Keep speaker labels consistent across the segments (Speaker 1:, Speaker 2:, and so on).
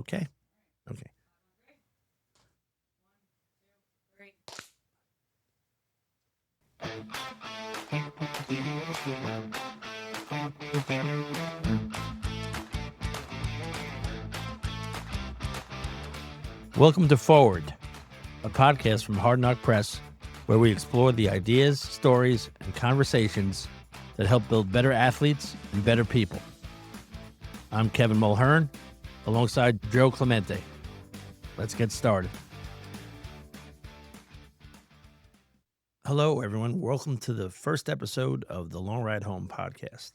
Speaker 1: Okay. Okay. Welcome to Forward, a podcast from Hard Knock Press, where we explore the ideas, stories, and conversations that help build better athletes and better people. I'm Kevin Mulhearn, alongside Joe Clemente. Let's get started. Hello, everyone. Welcome to the first episode of the Long Ride Home podcast.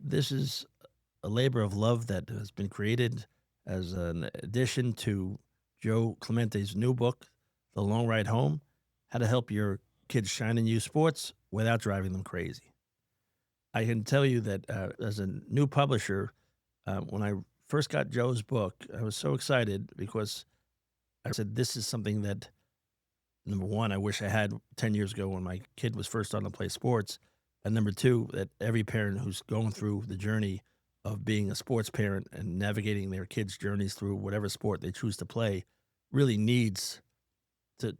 Speaker 1: This is a labor of love that has been created as an addition to Joe Clemente's new book, The Long Ride Home, How to Help Your Kids Shine in Youth Sports Without Driving Them Crazy. I can tell you that as a new publisher, when I first got Joe's book, I was so excited because I said, this is something that, number one, I wish I had 10 years ago when my kid was first starting to play sports. And number two, that every parent who's going through the journey of being a sports parent and navigating their kids' journeys through whatever sport they choose to play really needs to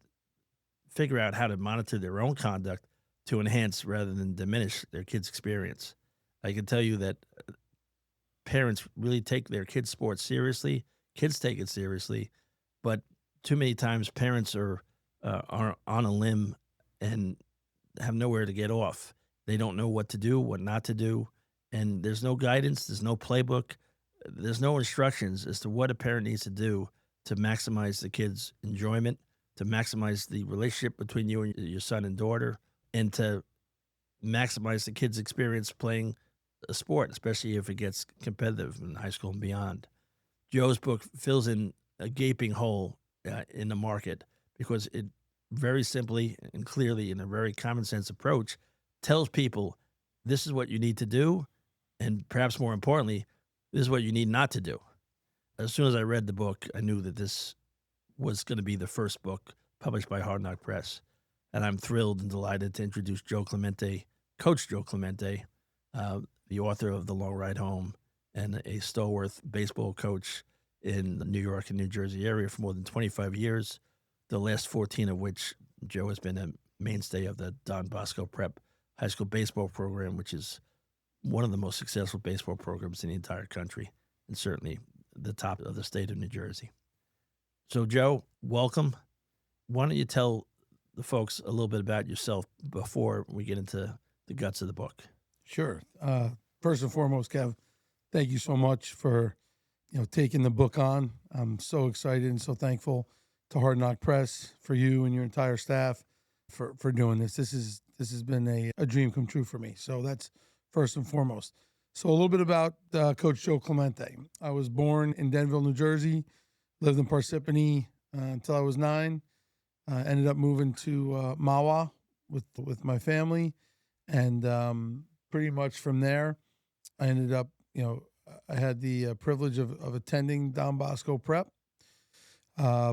Speaker 1: figure out how to monitor their own conduct to enhance rather than diminish their kids' experience. I can tell you that parents really take their kids' sports seriously. Kids take it seriously, but too many times parents are on a limb and have nowhere to get off. They don't know what to do, what not to do, and there's no guidance, there's no playbook, there's no instructions as to what a parent needs to do to maximize the kid's enjoyment, to maximize the relationship between you and your son and daughter, and to maximize the kid's experience playing a sport, especially if it gets competitive in high school and beyond. Joe's book fills in a gaping hole in the market because it very simply and clearly, in a very common sense approach, tells people this is what you need to do, and perhaps more importantly, this is what you need not to do. As soon as I read the book, I knew that this was going to be the first book published by Hard Knock Press, and I'm thrilled and delighted to introduce Joe Clemente, Coach Joe Clemente, the author of The Long Ride Home and a stalwart baseball coach in the New York and New Jersey area for more than 25 years, the last 14 of which Joe has been a mainstay of the Don Bosco Prep high school baseball program, which is one of the most successful baseball programs in the entire country, and certainly the top of the state of New Jersey. So, Joe, welcome. Why don't you tell the folks a little bit about yourself before we get into the guts of the book?
Speaker 2: Sure. First and foremost, Kev, thank you so much for taking the book on. I'm so excited and so thankful to Hard Knock Press, for you and your entire staff for doing this. This has been a dream come true for me. So that's first and foremost. So a little bit about Coach Joe Clemente. I was born in Denville, New Jersey, lived in Parsippany until I was 9. Ended up moving to Mahwah with my family, and pretty much from there, I ended up, I had the privilege of attending Don Bosco Prep,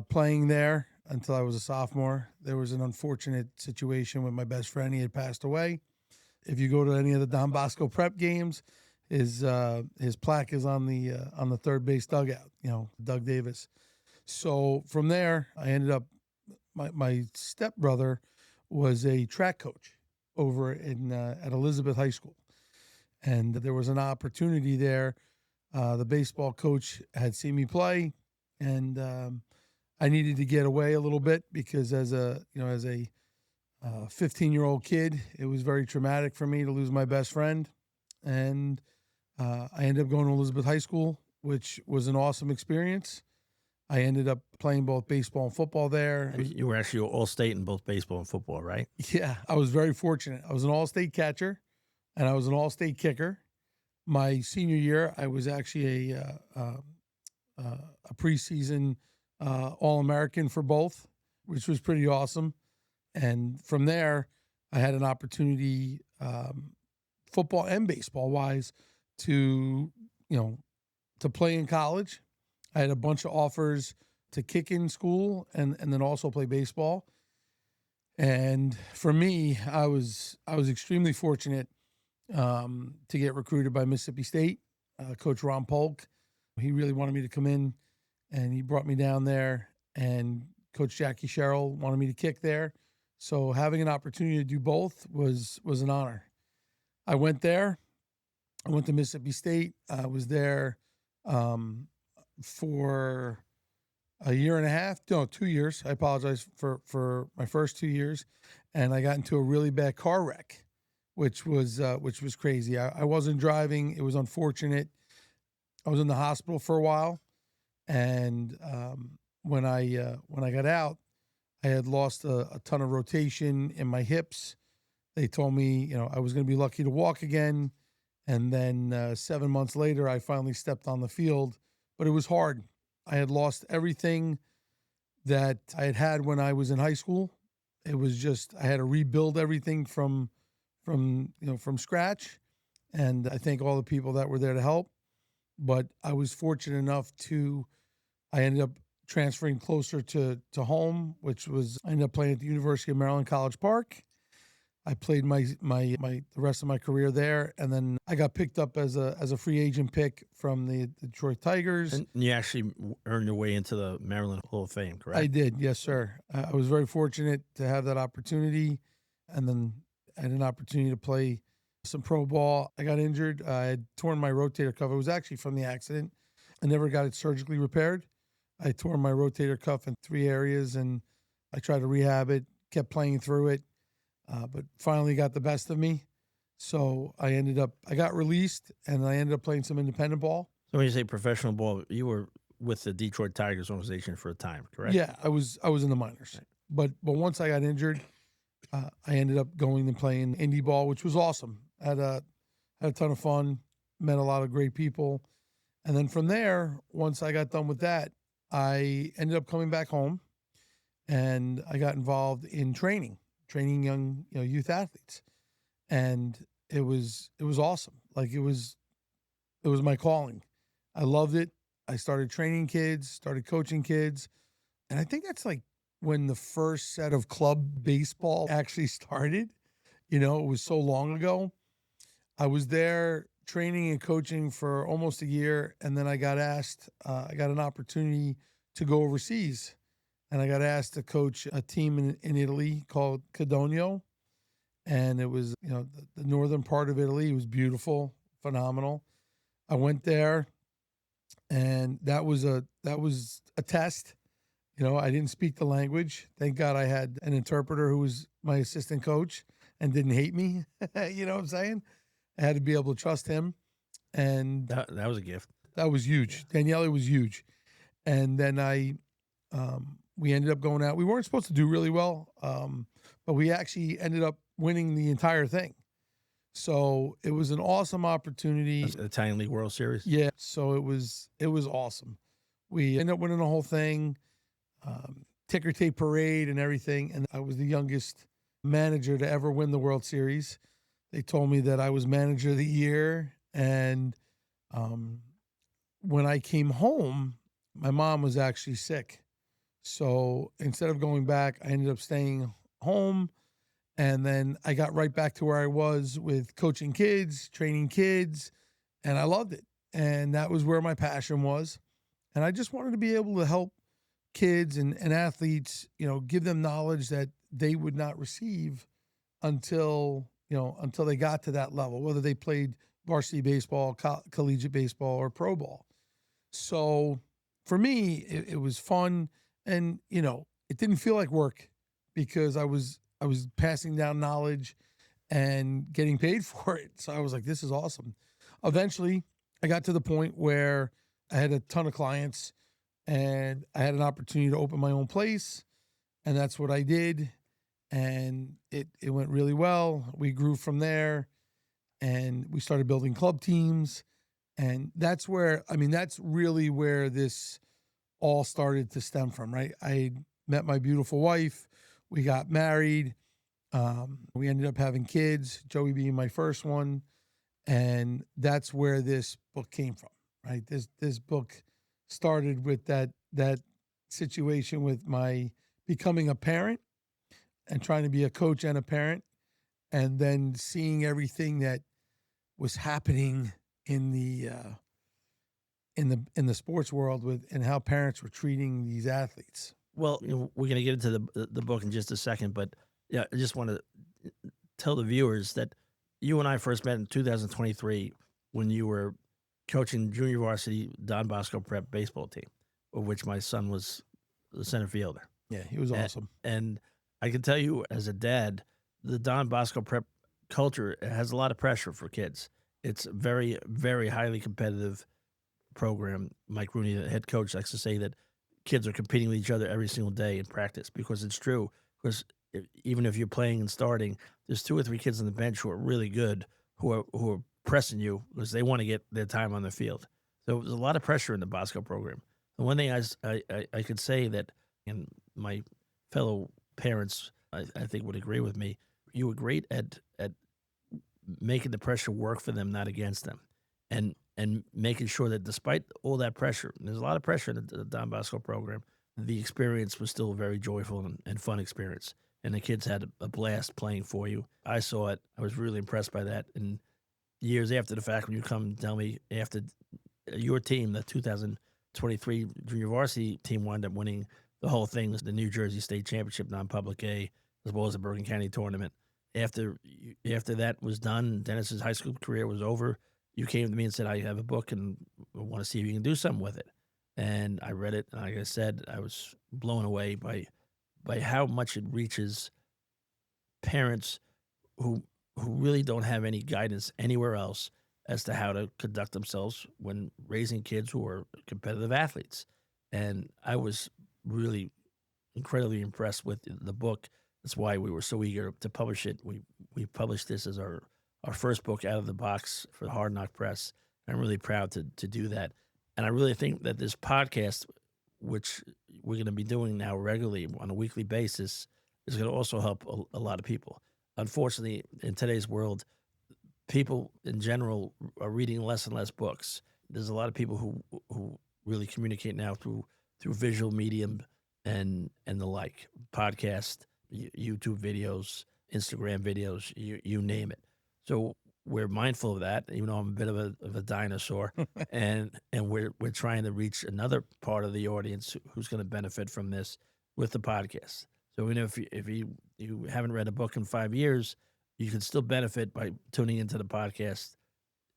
Speaker 2: playing there until I was a sophomore. There was an unfortunate situation with my best friend. He had passed away. If you go to any of the Don Bosco Prep games, his plaque is on the third base dugout, Doug Davis. So from there, I ended up, my stepbrother was a track coach over at Elizabeth High School. And there was an opportunity there. The baseball coach had seen me play, and I needed to get away a little bit because as a 15-year-old kid, it was very traumatic for me to lose my best friend. And I ended up going to Elizabeth High School, which was an awesome experience. I ended up playing both baseball and football there.
Speaker 1: You were actually all-state in both baseball and football, right?
Speaker 2: Yeah, I was very fortunate. I was an all-state catcher, and I was an all-state kicker. My senior year, I was actually a preseason All-American for both, which was pretty awesome. And from there, I had an opportunity, football and baseball-wise, to play in college. I had a bunch of offers to kick in school and then also play baseball. And for me, I was extremely fortunate to get recruited by Mississippi State, Coach Ron Polk. He really wanted me to come in and he brought me down there. And Coach Jackie Sherrill wanted me to kick there, so having an opportunity to do both was an honor. I went there. I went to Mississippi State. I was there um, for a year and a half, no, 2 years. I apologize for my first 2 years, and I got into a really bad car wreck, which was crazy. I wasn't driving. It was unfortunate. I was in the hospital for a while, and when I got out, I had lost a ton of rotation in my hips. They told me, I was going to be lucky to walk again. And then 7 months later, I finally stepped on the field, but it was hard. I had lost everything that I had had when I was in high school. It was just I had to rebuild everything from scratch. And I thank all the people that were there to help. But I was fortunate enough to I ended up transferring closer to home, which was I ended up playing at the University of Maryland College Park. I played the rest of my career there, and then I got picked up as a free agent pick from the Detroit Tigers.
Speaker 1: And you actually earned your way into the Maryland Hall of Fame, correct?
Speaker 2: I did, yes, sir. I was very fortunate to have that opportunity, and then I had an opportunity to play some pro ball. I got injured. I had torn my rotator cuff. It was actually from the accident. I never got it surgically repaired. I tore my rotator cuff in 3 areas, and I tried to rehab it, kept playing through it, but finally got the best of me. So I got released, and I ended up playing some independent ball.
Speaker 1: So when you say professional ball, you were with the Detroit Tigers organization for a time, correct?
Speaker 2: Yeah, I was in the minors,
Speaker 1: Right.
Speaker 2: but once I got injured, I ended up going and playing indie ball, which was awesome. Had a ton of fun, met a lot of great people, and then from there, once I got done with that, I ended up coming back home, and I got involved in training young youth athletes, and it was awesome. Like it was my calling. I loved it. I started training kids, started coaching kids, and I think that's like when the first set of club baseball actually started. It was so long ago. I was there training and coaching for almost a year, and then I got asked. I got an opportunity to go overseas, and I got asked to coach a team in Italy called Codogno, and it was the northern part of Italy. It was beautiful, phenomenal. I went there, and that was a test. I didn't speak the language. Thank God I had an interpreter who was my assistant coach and didn't hate me. You know what I'm saying? I had to be able to trust him, and
Speaker 1: That was a gift.
Speaker 2: that was huge. Daniele was huge, and then we ended up going out. We weren't supposed to do really well, but we actually ended up winning the entire thing. So it was an awesome opportunity.
Speaker 1: That's Italian League World Series.
Speaker 2: Yeah. So it was awesome. We ended up winning the whole thing, ticker tape parade and everything. And I was the youngest manager to ever win the World Series. They told me that I was manager of the year. And when I came home, my mom was actually sick. So instead of going back, I ended up staying home. And then I got right back to where I was with coaching kids, training kids, and I loved it. And that was where my passion was. And I just wanted to be able to help kids and athletes, give them knowledge that they would not receive until they got to that level, whether they played varsity baseball, collegiate baseball, or pro ball. So for me, it was fun, and it didn't feel like work because I was passing down knowledge and getting paid for it. So I was like, this is awesome. Eventually, I got to the point where I had a ton of clients and I had an opportunity to open my own place. And that's what I did. And it went really well. We grew from there and we started building club teams. And that's that's really where this all started to stem from, right? I met my beautiful wife. We got married. We ended up having kids, Joey being my first one. And that's where this book came from, right? This book started with that situation with my becoming a parent and trying to be a coach and a parent, and then seeing everything that was happening in in the sports world with and how parents were treating these athletes.
Speaker 1: Well, we're going to get into the book in just a second, but yeah, I just want to tell the viewers that you and I first met in 2023 when you were coaching junior varsity Don Bosco Prep baseball team, of which my son was the center fielder.
Speaker 2: Yeah, he was awesome.
Speaker 1: And I can tell you, as a dad, the Don Bosco Prep culture has a lot of pressure for kids. It's very, very highly competitive program. Mike Rooney, the head coach, likes to say that kids are competing with each other every single day in practice, because it's true. Because even if you're playing and starting, there's 2 or 3 kids on the bench who are really good, who are pressing you because they want to get their time on the field. So there's a lot of pressure in the Bosco program. And one thing I could say that, and my fellow parents, I think, would agree with me, you were great at making the pressure work for them, not against them, and making sure that despite all that pressure, and there's a lot of pressure in the Don Bosco program, the experience was still a very joyful and fun experience. And the kids had a blast playing for you. I saw it. I was really impressed by that. And years after the fact, when you come and tell me after your team, the 2023 junior varsity team, wound up winning the whole thing, the New Jersey State Championship non-public A, as well as the Bergen County tournament. After that was done, Dennis's high school career was over. You came to me and said, I have a book and I want to see if you can do something with it. And I read it. And like I said, I was blown away by how much it reaches parents who really don't have any guidance anywhere else as to how to conduct themselves when raising kids who are competitive athletes. And I was really incredibly impressed with the book. That's why we were so eager to publish it. We published this as our first book out of the box for Hard Knock Press. I'm really proud to do that. And I really think that this podcast, which we're going to be doing now regularly on a weekly basis, is going to also help a lot of people. Unfortunately, in today's world, people in general are reading less and less books. There's a lot of people who really communicate now through visual medium and the like, podcast, YouTube videos, Instagram videos, you name it. So we're mindful of that, even though I'm a bit of a dinosaur, and we're trying to reach another part of the audience who's going to benefit from this with the podcast. So even if you haven't read a book in 5 years, you can still benefit by tuning into the podcast,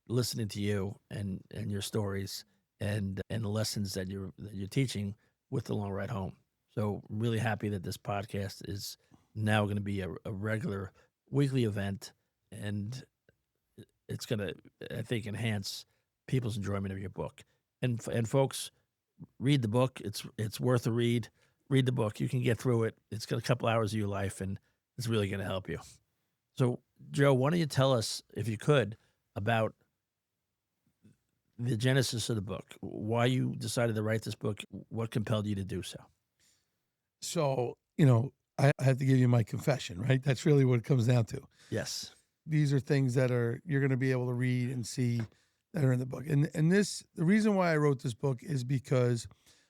Speaker 1: listening to you and your stories and the lessons that you're teaching with the Long Ride Home. So I'm really happy that this podcast is now going to be a regular weekly event, and it's going to, I think, enhance people's enjoyment of your book. And folks, read the book. It's worth a read. Read the book. You can get through it. It's got a couple hours of your life, and it's really going to help you. So, Joe, why don't you tell us, if you could, about the genesis of the book, why you decided to write this book, what compelled you to do so?
Speaker 2: So, I have to give you my confession, right? That's really what it comes down to.
Speaker 1: Yes.
Speaker 2: These are things that you're going to be able to read and see that are in the book. And the reason why I wrote this book is because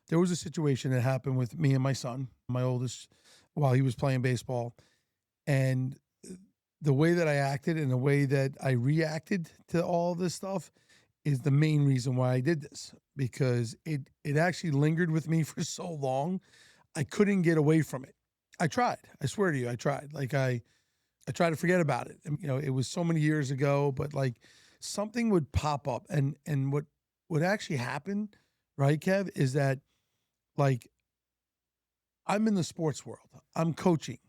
Speaker 2: there was a situation that happened with me and my son, my oldest, while he was playing baseball. And the way that I acted and the way that I reacted to all this stuff is the main reason why I did this, because it actually lingered with me for so long. I couldn't get away from it. I tried. I swear to you, I tried. Like I tried to forget about it. And, it was so many years ago, but like something would pop up. And what actually happened, right, Kev, is that like I'm in the sports world. I'm coaching.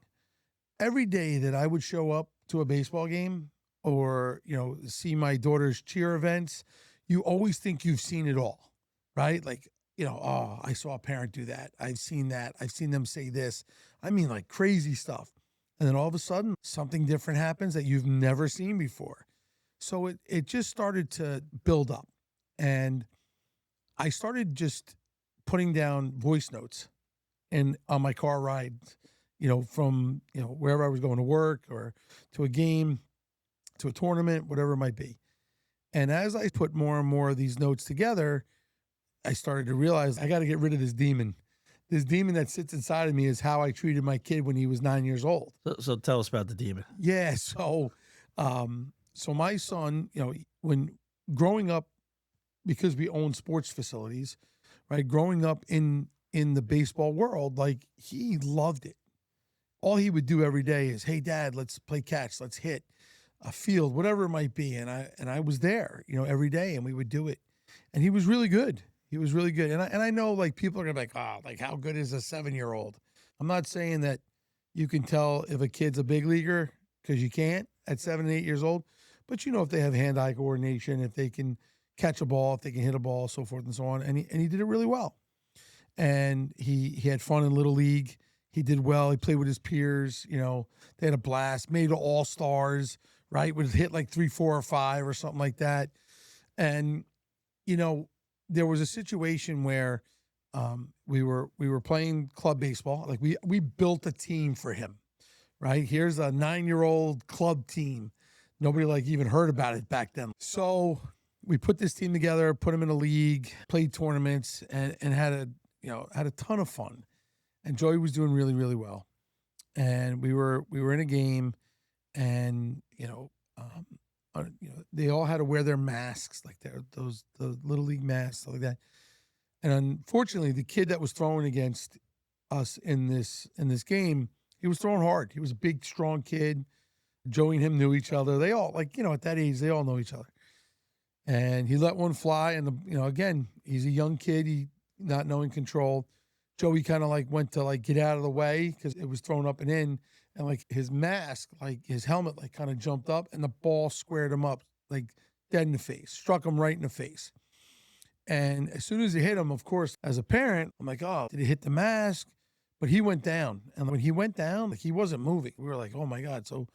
Speaker 2: Every day that I would show up to a baseball game or, see my daughter's cheer events, you always think you've seen it all, right? Like, oh, I saw a parent do that. I've seen that. I've seen them say this. I mean, like crazy stuff. And then all of a sudden, something different happens that you've never seen before. So it just started to build up. And I started just putting down voice notes and on my car ride, from, wherever I was going to work or to a game, to a tournament, whatever it might be. And as I put more and more of these notes together, I started to realize I got to get rid of this demon. This demon that sits inside of me is how I treated my kid when he was 9 years old.
Speaker 1: So tell us about the demon.
Speaker 2: Yeah. So my son, when growing up because we own sports facilities, right? Growing up in the baseball world, like he loved it. All he would do every day is, "Hey, Dad, let's play catch, let's hit a field, whatever it might be." And I was there, every day, and we would do it. And he was really good. He was really good. And I know like people are gonna be like, "Oh, like how good is a 7-year-old?" I'm not saying that you can tell if a kid's a big leaguer because you can't at 7 and 8 years old. But if they have hand-eye coordination, if they can catch a ball, if they can hit a ball, so forth and so on. And he did it really well. And he had fun in little league. He did well. He played with his peers. They had a blast. Made all stars. Right, would hit like 3, 4, or 5 or something like that. And you know, there was a situation where we were playing club baseball. Like we built a team for him. Right, here's a 9-year-old club team. Nobody like even heard about it back then. So we put this team together, put him in a league, played tournaments, and had a ton of fun. And Joey was doing really, really well. And we were in a game, and they all had to wear their masks, like the little league masks, stuff like that. And unfortunately, the kid that was throwing against us in this game, he was throwing hard. He was a big, strong kid. Joey and him knew each other. They all at that age, they all know each other. And he let one fly, and again, he's a young kid, he not knowing control. Joey kind of like went to like get out of the way because it was thrown up and in, and like his mask, like his helmet, like kind of jumped up, and the ball squared him up like dead in the face, struck him right in the face. And as soon as it hit him, of course, as a parent, I'm like, oh, did it hit the mask? But he went down, and when he went down, like he wasn't moving. We were like, oh my god! So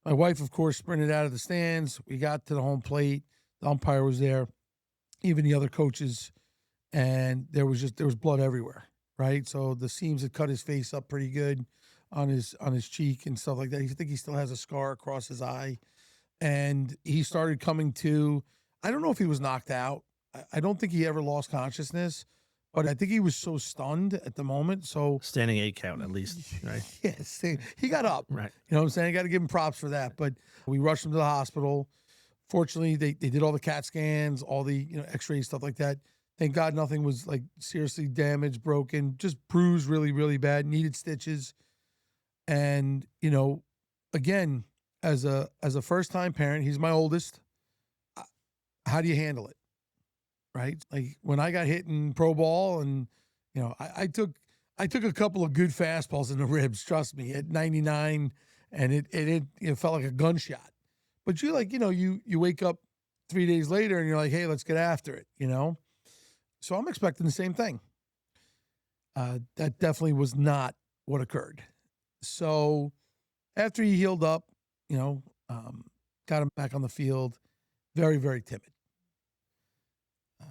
Speaker 2: my wife, of course, sprinted out of the stands. We got to the home plate. The umpire was there, even the other coaches, and there was blood everywhere. Right, so the seams had cut his face up pretty good on his cheek and stuff like that. I think he still has a scar across his eye, and he started coming to. I don't know if he was knocked out. I don't think he ever lost consciousness, but I think he was so stunned at the moment. So
Speaker 1: Standing 8 count at least, right?
Speaker 2: yes, he got up.
Speaker 1: Right.
Speaker 2: You know what I'm saying? I got to give him props for that. But we rushed him to the hospital. Fortunately, they did all the CAT scans, all the X-rays, stuff like that. Thank God nothing was like seriously damaged, broken, just bruised really, really bad, needed stitches. And, again, as a first-time parent, he's my oldest. How do you handle it? Right? Like when I got hit in pro ball, and I took a couple of good fastballs in the ribs, trust me, at 99, and it felt like a gunshot. But you wake up 3 days later and you're like, hey, let's get after it, So I'm expecting the same thing. That definitely was not what occurred. So after he healed up, got him back on the field, very, very timid.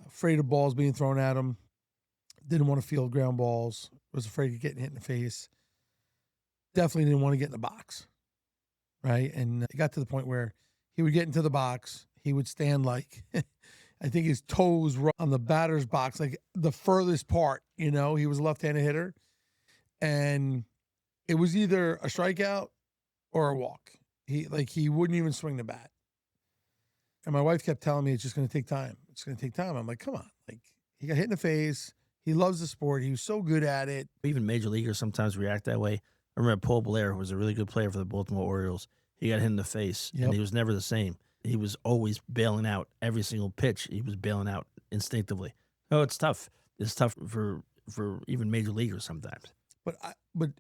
Speaker 2: Afraid of balls being thrown at him. Didn't want to field ground balls. Was afraid of getting hit in the face. Definitely didn't want to get in the box. Right. And it got to the point where he would get into the box. He would stand like, I think his toes were on the batter's box, like the furthest part. He was a left-handed hitter. And it was either a strikeout or a walk. He wouldn't even swing the bat. And my wife kept telling me it's just going to take time. It's going to take time. I'm like, come on. Like, he got hit in the face. He loves the sport. He was so good at it.
Speaker 1: Even major leaguers sometimes react that way. I remember Paul Blair, who was a really good player for the Baltimore Orioles. He got hit in the face, and he was never the same. He was always bailing out every single pitch. He was bailing out instinctively. Oh, it's tough. It's tough for even major leaguers sometimes.
Speaker 2: But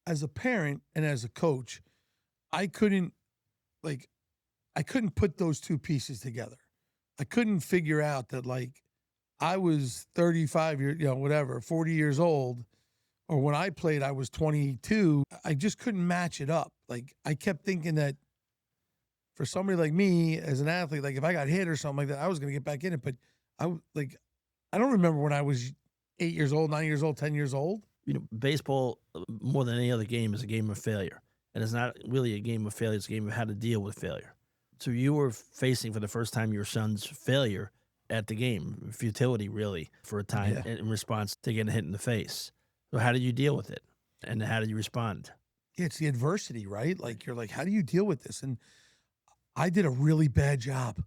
Speaker 2: as a parent and as a coach, I couldn't put those two pieces together. I couldn't figure out that like I was 35 years, 40 years old, or when I played, I was 22. I just couldn't match it up. Like I kept thinking that for somebody like me as an athlete, like if I got hit or something like that, I was going to get back in it. But I don't remember when I was 8 years old, 9 years old, 10 years old.
Speaker 1: Baseball, more than any other game, is a game of failure. And it's not really a game of failure. It's a game of how to deal with failure. So you were facing for the first time your son's failure at the game, futility really, for a time in response to getting hit in the face. So how did you deal with it? And how did you respond?
Speaker 2: It's the adversity, right? Like you're like, how do you deal with this? And I did a really bad job.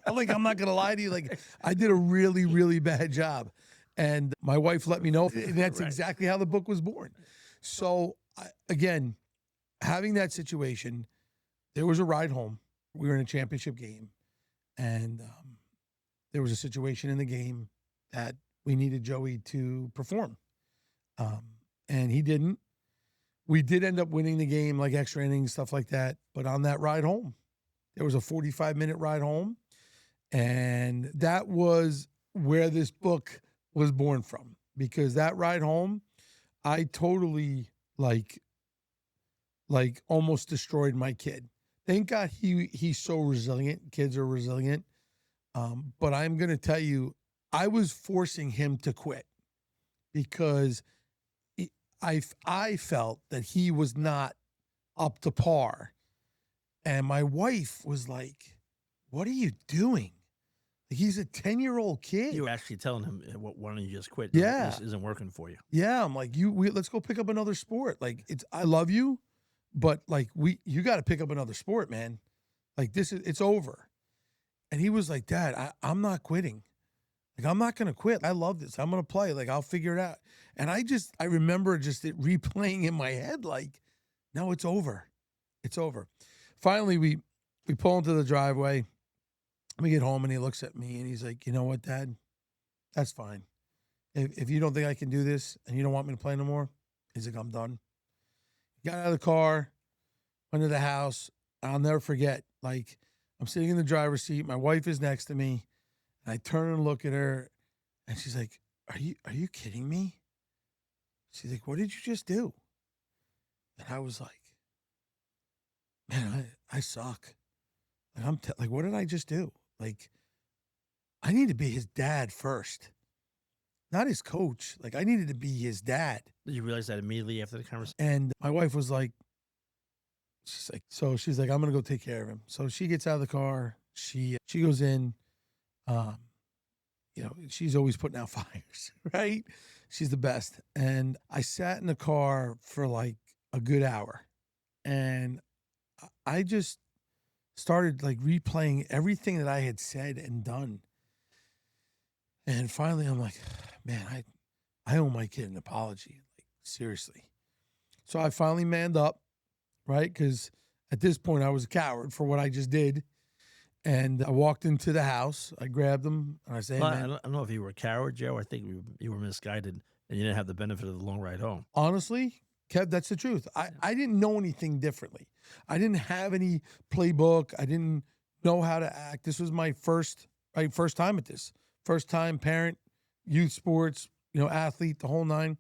Speaker 2: I'm like, I'm not going to lie to you. Like, I did a really, really bad job. And my wife let me know. And that's
Speaker 1: Right.
Speaker 2: exactly how the book was born. So, again, having that situation, there was a ride home. We were in a championship game. And there was a situation in the game that we needed Joey to perform. And he didn't. We did end up winning the game, like extra innings, stuff like that. But on that ride home, there was a 45-minute ride home. And that was where this book was born from, because that ride home, I totally like almost destroyed my kid. Thank God he's so resilient. Kids are resilient. But I'm going to tell you, I was forcing him to quit because I felt that he was not up to par. And my wife was like, "What are you doing? He's a 10-year-old kid."
Speaker 1: You were actually telling him, why don't you just quit?
Speaker 2: Yeah.
Speaker 1: This isn't working for you.
Speaker 2: Yeah, I'm like, let's go pick up another sport. Like, I love you, but like you got to pick up another sport, man. Like, it's over. And he was like, "Dad, I'm not quitting. Like, I'm not going to quit. I love this. I'm going to play. Like, I'll figure it out." And I remember just it replaying in my head, like, no, it's over. It's over. Finally, we pull into the driveway. We get home and he looks at me and he's like, "You know what, Dad? That's fine. If you don't think I can do this and you don't want me to play no more," he's like, "I'm done." Got out of the car, went to the house. I'll never forget. Like, I'm sitting in the driver's seat. My wife is next to me. And I turn and look at her, and she's like, Are you kidding me?" She's like, "What did you just do?" And I was like, "Man, I suck. Like, like, what did I just do? Like, I need to be his dad first, not his coach. Like, I needed to be his dad."
Speaker 1: Did you realize that immediately after the conversation?
Speaker 2: And my wife was like, she's like, "I'm gonna go take care of him." So she gets out of the car. She goes in. Um, she's always putting out fires, right? She's the best. And I sat in the car for like a good hour, and I just started like replaying everything that I had said and done. And finally, I'm like, man, I owe my kid an apology. Like, seriously. So I finally manned up, right? Because at this point, I was a coward for what I just did. And I walked into the house. I grabbed him and I said, "Hey,
Speaker 1: Well,
Speaker 2: man,
Speaker 1: I don't know if you were a coward, Joe. I think you were misguided and you didn't have the benefit of the long ride home.
Speaker 2: honestly, Kev, that's the truth. I didn't know anything differently. I didn't have any playbook. I didn't know how to act. This was my first time at this. First time parent, youth sports, athlete, the whole nine.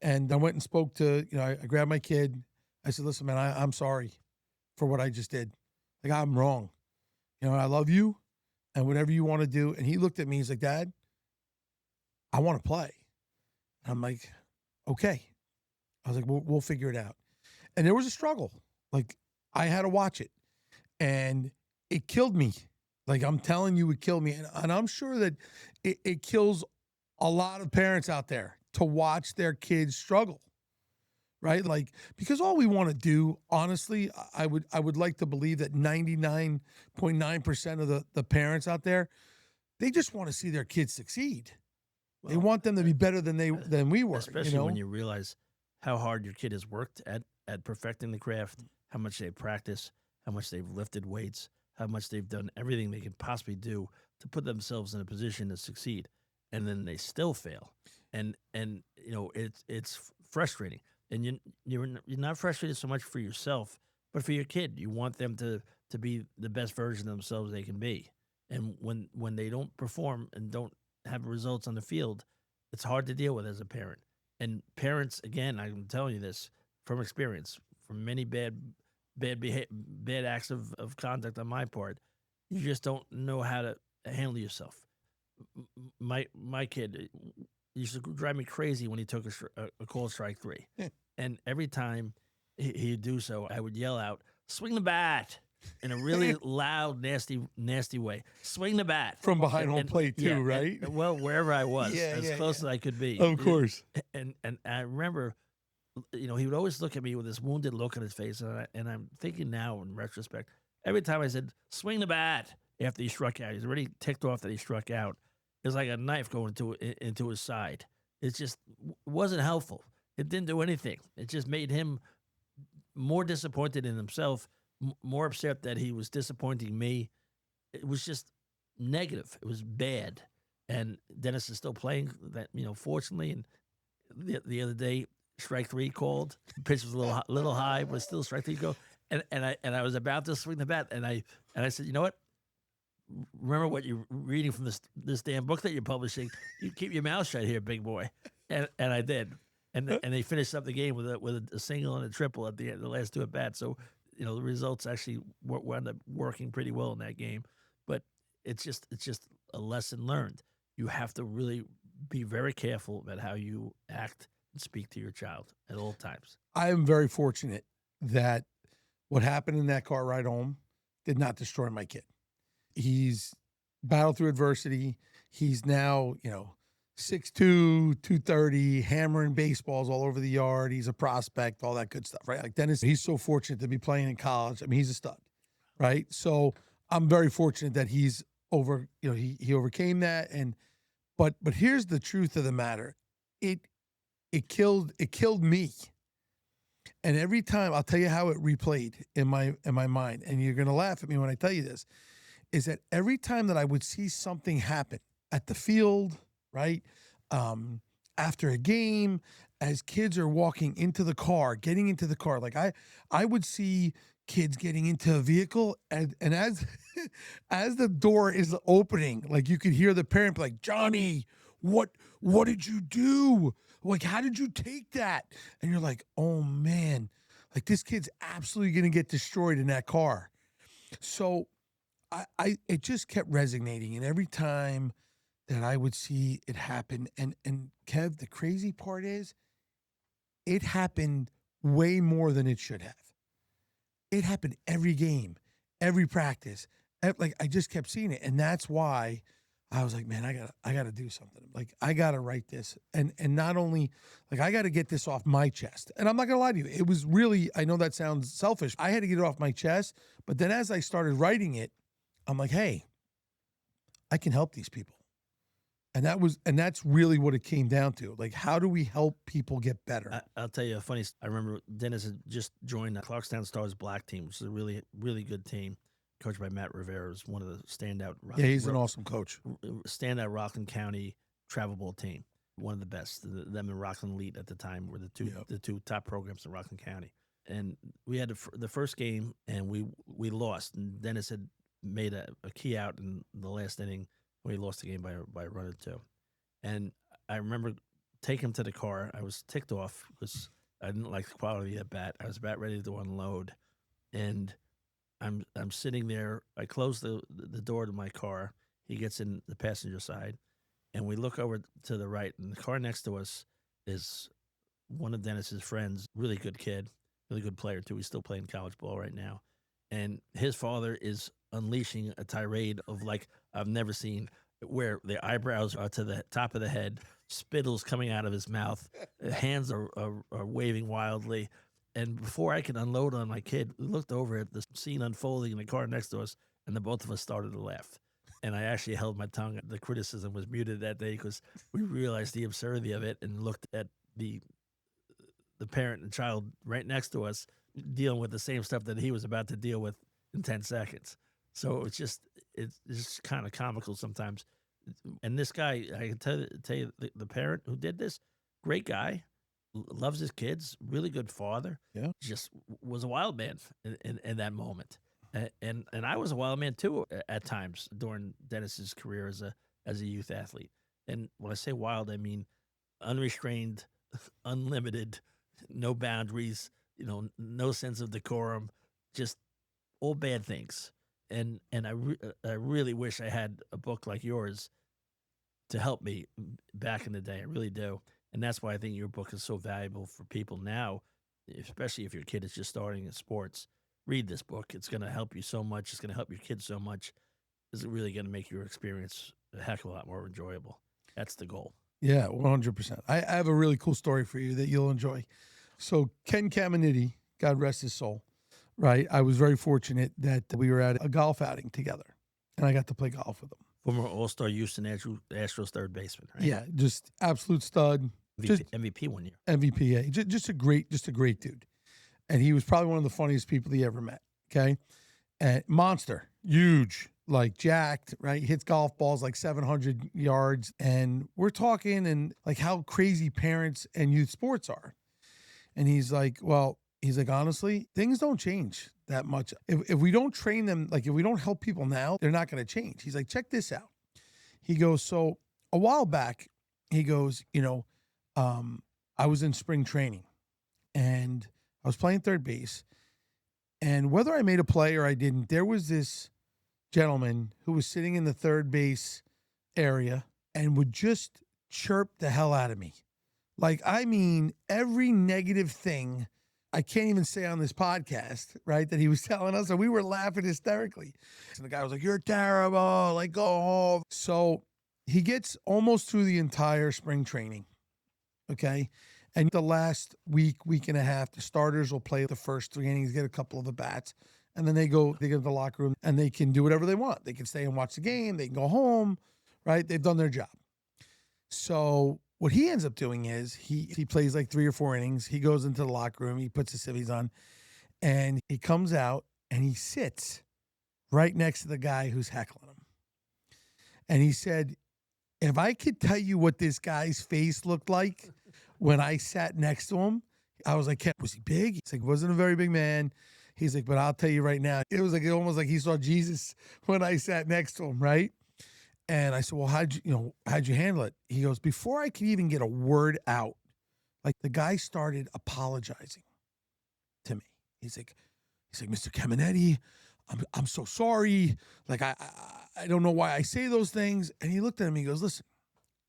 Speaker 2: And I went and spoke to, I grabbed my kid. I said, "Listen, man, I'm sorry for what I just did. Like, I'm wrong. I love you and whatever you want to do." And he looked at me. He's like, "Dad, I want to play." And I'm like, "Okay." I was like, we'll figure it out. And there was a struggle. Like, I had to watch it. And it killed me. Like, I'm telling you, it killed me. And I'm sure that it kills a lot of parents out there to watch their kids struggle. Right? Like, because all we want to do, honestly, I would like to believe that 99.9% of the parents out there, they just want to see their kids succeed. They want them to be better than we were.
Speaker 1: Especially when you realize how hard your kid has worked at perfecting the craft, how much they practice, how much they've lifted weights, how much they've done everything they can possibly do to put themselves in a position to succeed, and then they still fail. And it's frustrating. And you're not frustrated so much for yourself, but for your kid. You want them to be the best version of themselves they can be. And when they don't perform and don't have results on the field, it's hard to deal with as a parent. And parents, again, I'm telling you this from experience, from many bad acts of conduct on my part, you just don't know how to handle yourself. My kid used to drive me crazy when he took a call strike 3, and every time he'd do so, I would yell out, "Swing the bat!" in a really loud, nasty way. Swing the bat
Speaker 2: from behind home plate too, right?
Speaker 1: Well, wherever I was,
Speaker 2: Yeah,
Speaker 1: as
Speaker 2: yeah,
Speaker 1: close
Speaker 2: yeah.
Speaker 1: as I could be.
Speaker 2: Of course.
Speaker 1: And I remember, he would always look at me with this wounded look on his face, and I'm thinking now in retrospect, every time I said, "Swing the bat," after he struck out. He's already ticked off that he struck out. It was like a knife going into his side. It just wasn't helpful. It didn't do anything. It just made him more disappointed in himself, more upset that he was disappointing me. It was just negative. It was bad. And Dennis is still playing that, fortunately. And the other day, strike three called. Pitch was a little high, but still strike three go. And I was about to swing the bat, and I said, you know what? Remember what you're reading from this damn book that you're publishing. You keep your mouth shut here, big boy. And I did. And they finished up the game with a single and a triple at the end, the last two at bats. So the results actually wound up working pretty well in that game. But it's just a lesson learned. You have to really be very careful about how you act and speak to your child at all times.
Speaker 2: I am very fortunate that what happened in that car ride home did not destroy my kid. He's battled through adversity. He's now, 6'2", 230, hammering baseballs all over the yard. He's a prospect, all that good stuff, right? Like Dennis, he's so fortunate to be playing in college. I mean, he's a stud, right? So I'm very fortunate that he's he overcame that. But here's the truth of the matter. It killed me. And every time, I'll tell you how it replayed in my mind, and you're going to laugh at me when I tell you this, is that every time that I would see something happen at the field, right, after a game, as kids are walking into the car, getting into the car, like I would see kids getting into a vehicle, and as as the door is opening, like you could hear the parent be like, Johnny, what did you do? Like, how did you take that? And you're like, oh man, like this kid's absolutely gonna get destroyed in that car. So it just kept resonating, and every time that I would see it happen, and Kev, the crazy part is, it happened way more than it should have. It happened every game, every practice. Like I just kept seeing it, and that's why I was like, man, I gotta do something. Like I gotta write this, and not only like I gotta get this off my chest. And I'm not gonna lie to you, it was really, I know that sounds selfish. I had to get it off my chest, but then as I started writing it, I'm like, hey, I can help these people. And that's really what it came down to. Like, how do we help people get better?
Speaker 1: I'll tell you a funny. I remember Dennis had just joined the Clarkstown Stars Black team, which is a really, really good team, coached by Matt Rivera. Is one of the standout.
Speaker 2: Yeah, he's an awesome coach.
Speaker 1: Standout Rockland County travel ball team, one of the best. Them and Rockland Elite at the time were the two top programs in Rockland County. And we had the first game, and we lost. And Dennis had made a key out in the last inning. We lost the game by a run or two. And I remember taking him to the car. I was ticked off because I didn't like the quality of that bat. I was about ready to unload. And I'm sitting there. I close the door to my car. He gets in the passenger side. And we look over to the right. And the car next to us is one of Dennis's friends. Really good kid. Really good player, too. He's still playing college ball right now. And his father is unleashing a tirade of like I've never seen, where the eyebrows are to the top of the head, spittles coming out of his mouth, hands are waving wildly. And before I could unload on my kid, we looked over at the scene unfolding in the car next to us, and the both of us started to laugh. And I actually held my tongue. The criticism was muted that day because we realized the absurdity of it and looked at the parent and child right next to us dealing with the same stuff that he was about to deal with in 10 seconds. So it's just kind of comical sometimes. And this guy, I can tell you the parent who did this, great guy, loves his kids, really good father.
Speaker 2: Yeah.
Speaker 1: Just was a wild man in that moment. And I was a wild man too at times during Dennis's career as a youth athlete. And when I say wild, I mean unrestrained, unlimited, no boundaries, no sense of decorum, just all bad things. And I really wish I had a book like yours to help me back in the day. I really do. And that's why I think your book is so valuable for people now, especially if your kid is just starting in sports. Read this book. It's going to help you so much. It's going to help your kids so much. It's really going to make your experience a heck of a lot more enjoyable. That's the goal.
Speaker 2: Yeah, 100%. I have a really cool story for you that you'll enjoy. So Ken Caminiti, God rest his soul, right? I was very fortunate that we were at a golf outing together. and I got to play golf with him.
Speaker 1: Former All-Star Houston Astros third baseman, right?
Speaker 2: Yeah, just absolute stud, just
Speaker 1: MVP one year.
Speaker 2: MVP. Yeah, just a great dude. And he was probably one of the funniest people he ever met. Okay, and monster, huge, like jacked, right? Hits golf balls like 700 yards, and we're talking and like how crazy parents and youth sports are. And he's like, well, honestly, things don't change that much. If we don't train them, like if we don't help people now, they're not going to change. He's like, check this out. He goes, so a while back, he goes, I was in spring training and I was playing third base. And whether I made a play or I didn't, there was this gentleman who was sitting in the third base area and would just chirp the hell out of me. Like, I mean, every negative thing I can't even say on this podcast, right, that he was telling us, and we were laughing hysterically. And the guy was like, you're terrible, like, go home. So he gets almost through the entire spring training, okay? And the last week and a half, the starters will play the first 3 innings, get a couple of the bats, and then they get to the locker room, and they can do whatever they want. They can stay and watch the game. They can go home, right? They've done their job. So what he ends up doing is he plays like 3 or 4 innings. He goes into the locker room. He puts his civvies on, and he comes out, and he sits right next to the guy who's heckling him. And he said, if I could tell you what this guy's face looked like when I sat next to him, I was like, was he big? He's like, wasn't a very big man. He's like, but I'll tell you right now, it was like almost like he saw Jesus when I sat next to him, right? And I said, well, how'd you handle it? He goes, before I could even get a word out, like the guy started apologizing to me. He's like, Mr. Clemente, I'm so sorry. Like, I don't know why I say those things. And he looked at him, he goes, listen,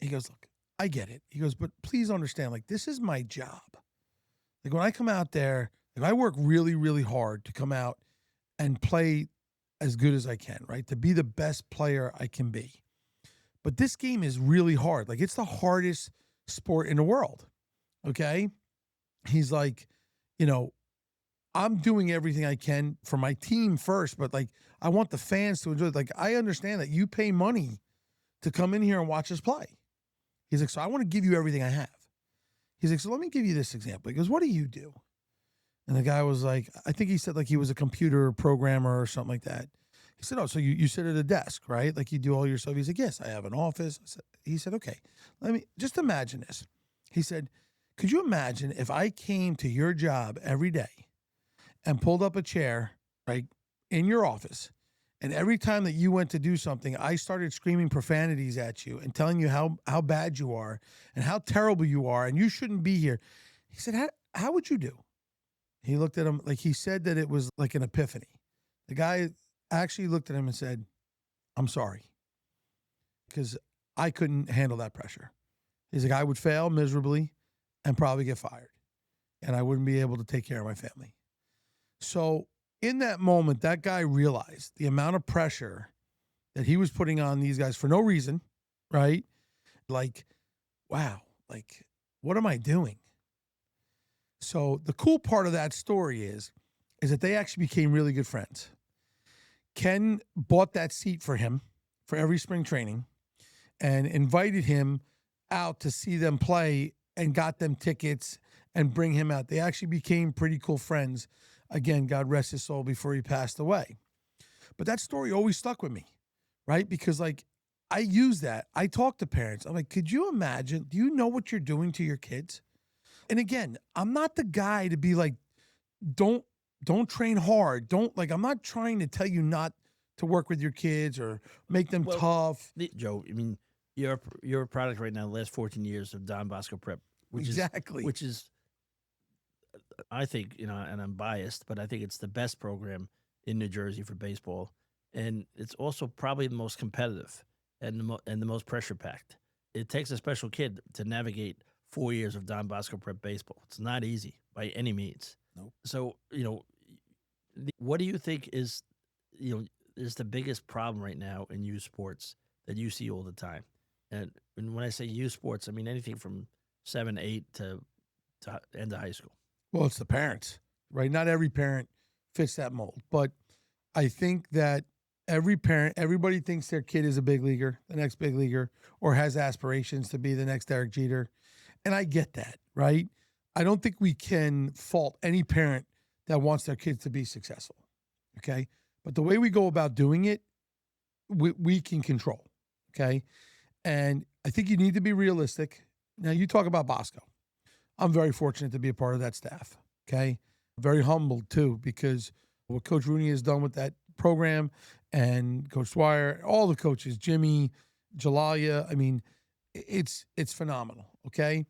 Speaker 2: he goes, look, I get it. He goes, but please understand, like, this is my job. Like, when I come out there, like, I work really, really hard to come out and play as good as I can, right? To be the best player I can be. But this game is really hard. Like, it's the hardest sport in the world. Okay. He's like, I'm doing everything I can for my team first, but like, I want the fans to enjoy it. Like, I understand that you pay money to come in here and watch us play. He's like, so I want to give you everything I have. He's like, so let me give you this example. He goes, what do you do? And the guy was like, I think he said like he was a computer programmer or something like that. He said, oh, so you sit at a desk, right? Like you do all your stuff. He's like, yes, I have an office. He said, okay, let me just imagine this. He said, could you imagine if I came to your job every day and pulled up a chair, right, in your office, and every time that you went to do something, I started screaming profanities at you and telling you how bad you are and how terrible you are and you shouldn't be here. He said, how would you do? He looked at him like he said that it was like an epiphany. The guy actually looked at him and said, I'm sorry, because I couldn't handle that pressure. He's like, I would fail miserably and probably get fired, and I wouldn't be able to take care of my family. So in that moment, that guy realized the amount of pressure that he was putting on these guys for no reason, right? Like, wow, like, what am I doing? So the cool part of that story is that they actually became really good friends. Ken bought that seat for him for every spring training and invited him out to see them play and got them tickets and bring him out. They actually became pretty cool friends. Again, God rest his soul before he passed away. But that story always stuck with me, right? Because like I use that. I talk to parents. I'm like, could you imagine? Do you know what you're doing to your kids? And again, I'm not the guy to be like, don't train hard. I'm not trying to tell you not to work with your kids or make them tough.
Speaker 1: Joe, I mean, you're a product right now, the last 14 years of Don Bosco Prep, which is, I think, and I'm biased, but I think it's the best program in New Jersey for baseball. And it's also probably the most competitive and the most pressure packed. It takes a special kid to navigate 4 years of Don Bosco Prep baseball. It's not easy by any means.
Speaker 2: Nope.
Speaker 1: So, what do you think is the biggest problem right now in youth sports that you see all the time? And when I say youth sports, I mean anything from 7, 8 to end of high school.
Speaker 2: Well, it's the parents, right? Not every parent fits that mold, but I think that every parent, everybody thinks their kid is a big leaguer, the next big leaguer, or has aspirations to be the next Derek Jeter. And I get that, right? I don't think we can fault any parent that wants their kids to be successful. Okay. But the way we go about doing it, we can control. Okay. And I think you need to be realistic. Now, you talk about Bosco. I'm very fortunate to be a part of that staff. Okay. Very humbled too, because what Coach Rooney has done with that program and Coach Dwyer, all the coaches, Jimmy, Jalalia. I mean, it's phenomenal. Okay.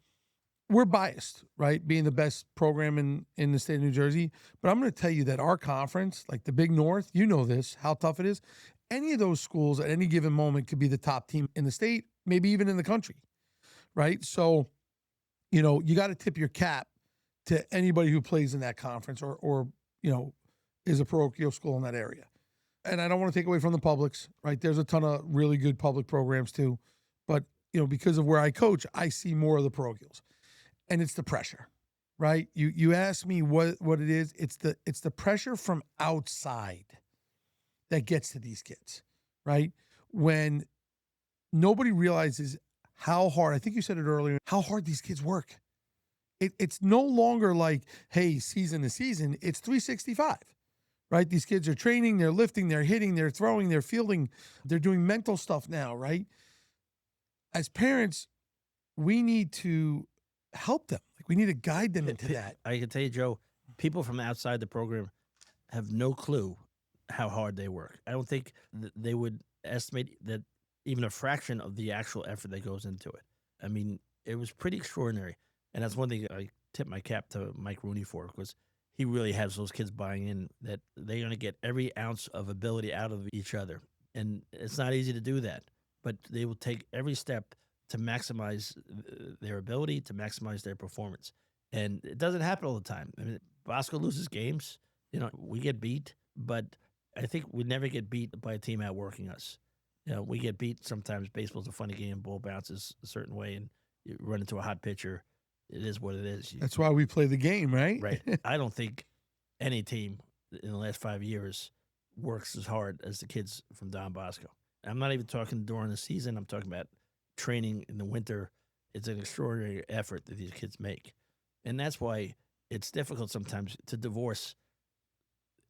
Speaker 2: We're biased, right? Being the best program in the state of New Jersey. But I'm going to tell you that our conference, like the Big North, you know this, how tough it is. Any of those schools at any given moment could be the top team in the state, maybe even in the country, right? So, you got to tip your cap to anybody who plays in that conference or is a parochial school in that area. And I don't want to take away from the publics, right? There's a ton of really good public programs too. But, because of where I coach, I see more of the parochials. And it's the pressure, right? You ask me what it is. It's the pressure from outside that gets to these kids, right? When nobody realizes how hard, I think you said it earlier, how hard these kids work. It's no longer like, hey, season to season, it's 365, right? These kids are training, they're lifting, they're hitting, they're throwing, they're fielding, they're doing mental stuff now, right? As parents, we need to help them. Like, we need to guide them into that.
Speaker 1: I can tell you, Joe, people from outside the program have no clue how hard they work. I don't think they would estimate that even a fraction of the actual effort that goes into it. I mean, it was pretty extraordinary. And that's one thing I tip my cap to Mike Rooney for, because he really has those kids buying in that they're going to get every ounce of ability out of each other. And it's not easy to do that, but they will take every step to maximize their ability, to maximize their performance. And it doesn't happen all the time. I mean, Bosco loses games. We get beat, but I think we never get beat by a team outworking us. We get beat sometimes. Baseball's a funny game. Ball bounces a certain way, and you run into a hot pitcher. It is what it is.
Speaker 2: That's why we play the game, right?
Speaker 1: Right. I don't think any team in the last 5 years works as hard as the kids from Don Bosco. I'm not even talking during the season. I'm talking about training in the winter. It's an extraordinary effort that these kids make. And that's why it's difficult sometimes to divorce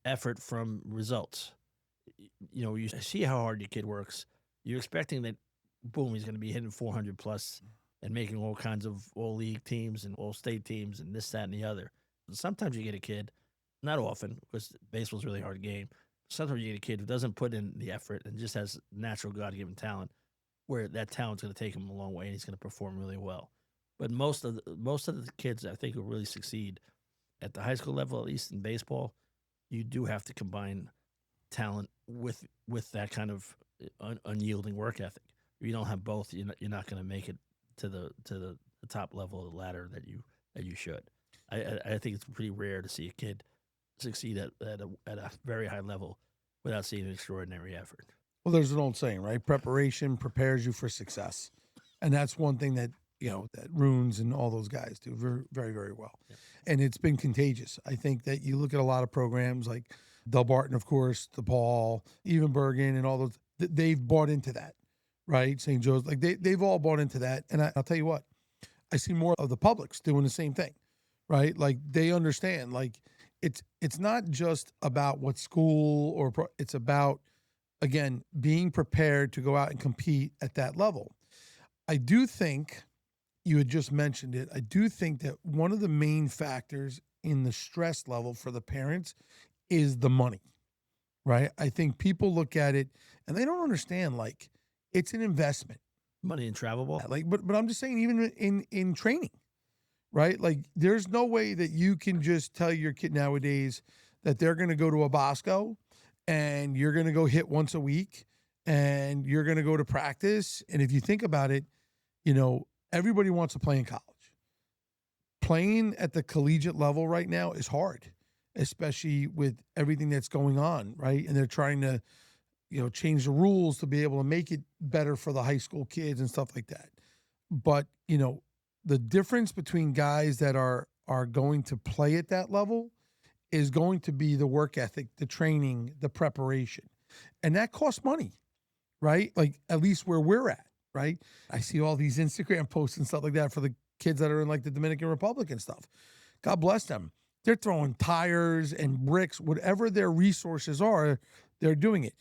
Speaker 1: effort from results. You see how hard your kid works. You're expecting that, boom, he's going to be hitting 400 plus and making all kinds of all-league teams and all-state teams and this, that, and the other. Sometimes you get a kid, not often, because baseball's a really hard game. Sometimes you get a kid who doesn't put in the effort and just has natural God-given talent, where that talent's going to take him a long way and he's going to perform really well. But most of the kids, I think, who really succeed at the high school level, at least in baseball, you do have to combine talent with that kind of unyielding work ethic. If you don't have both, you're not going to make it to the top level of the ladder that you should. I think it's pretty rare to see a kid succeed at a very high level without seeing an extraordinary effort.
Speaker 2: Well, there's an old saying, right? Preparation prepares you for success. And that's one thing that, that Runes and all those guys do very, very, very well.
Speaker 1: Yeah.
Speaker 2: And it's been contagious. I think that you look at a lot of programs like Del Barton, of course, DePaul, even Bergen and all those, they've bought into that, right? St. Joe's, like they've all bought into that. And I'll tell you what, I see more of the publics doing the same thing, right? Like they understand, like it's not just about what school it's about, again, being prepared to go out and compete at that level. I do think, you had just mentioned it, I do think that one of the main factors in the stress level for the parents is the money, right? I think people look at it and they don't understand, like, it's an investment.
Speaker 1: Money in travel ball?
Speaker 2: Like, but I'm just saying, even in training, right? Like, there's no way that you can just tell your kid nowadays that they're going to go to a Bosco and you're going to go hit once a week and you're going to go to practice. And if you think about it, everybody wants to play in college. Playing at the collegiate level right now is hard, especially with everything that's going on, right? And they're trying to, change the rules to be able to make it better for the high school kids and stuff like that. But, the difference between guys that are going to play at that level is going to be the work ethic, the training, the preparation. And that costs money, right? Like at least where we're at, right? I see all these Instagram posts and stuff like that for the kids that are in like the Dominican Republic and stuff. God bless them. They're throwing tires and bricks, whatever their resources are, they're doing it.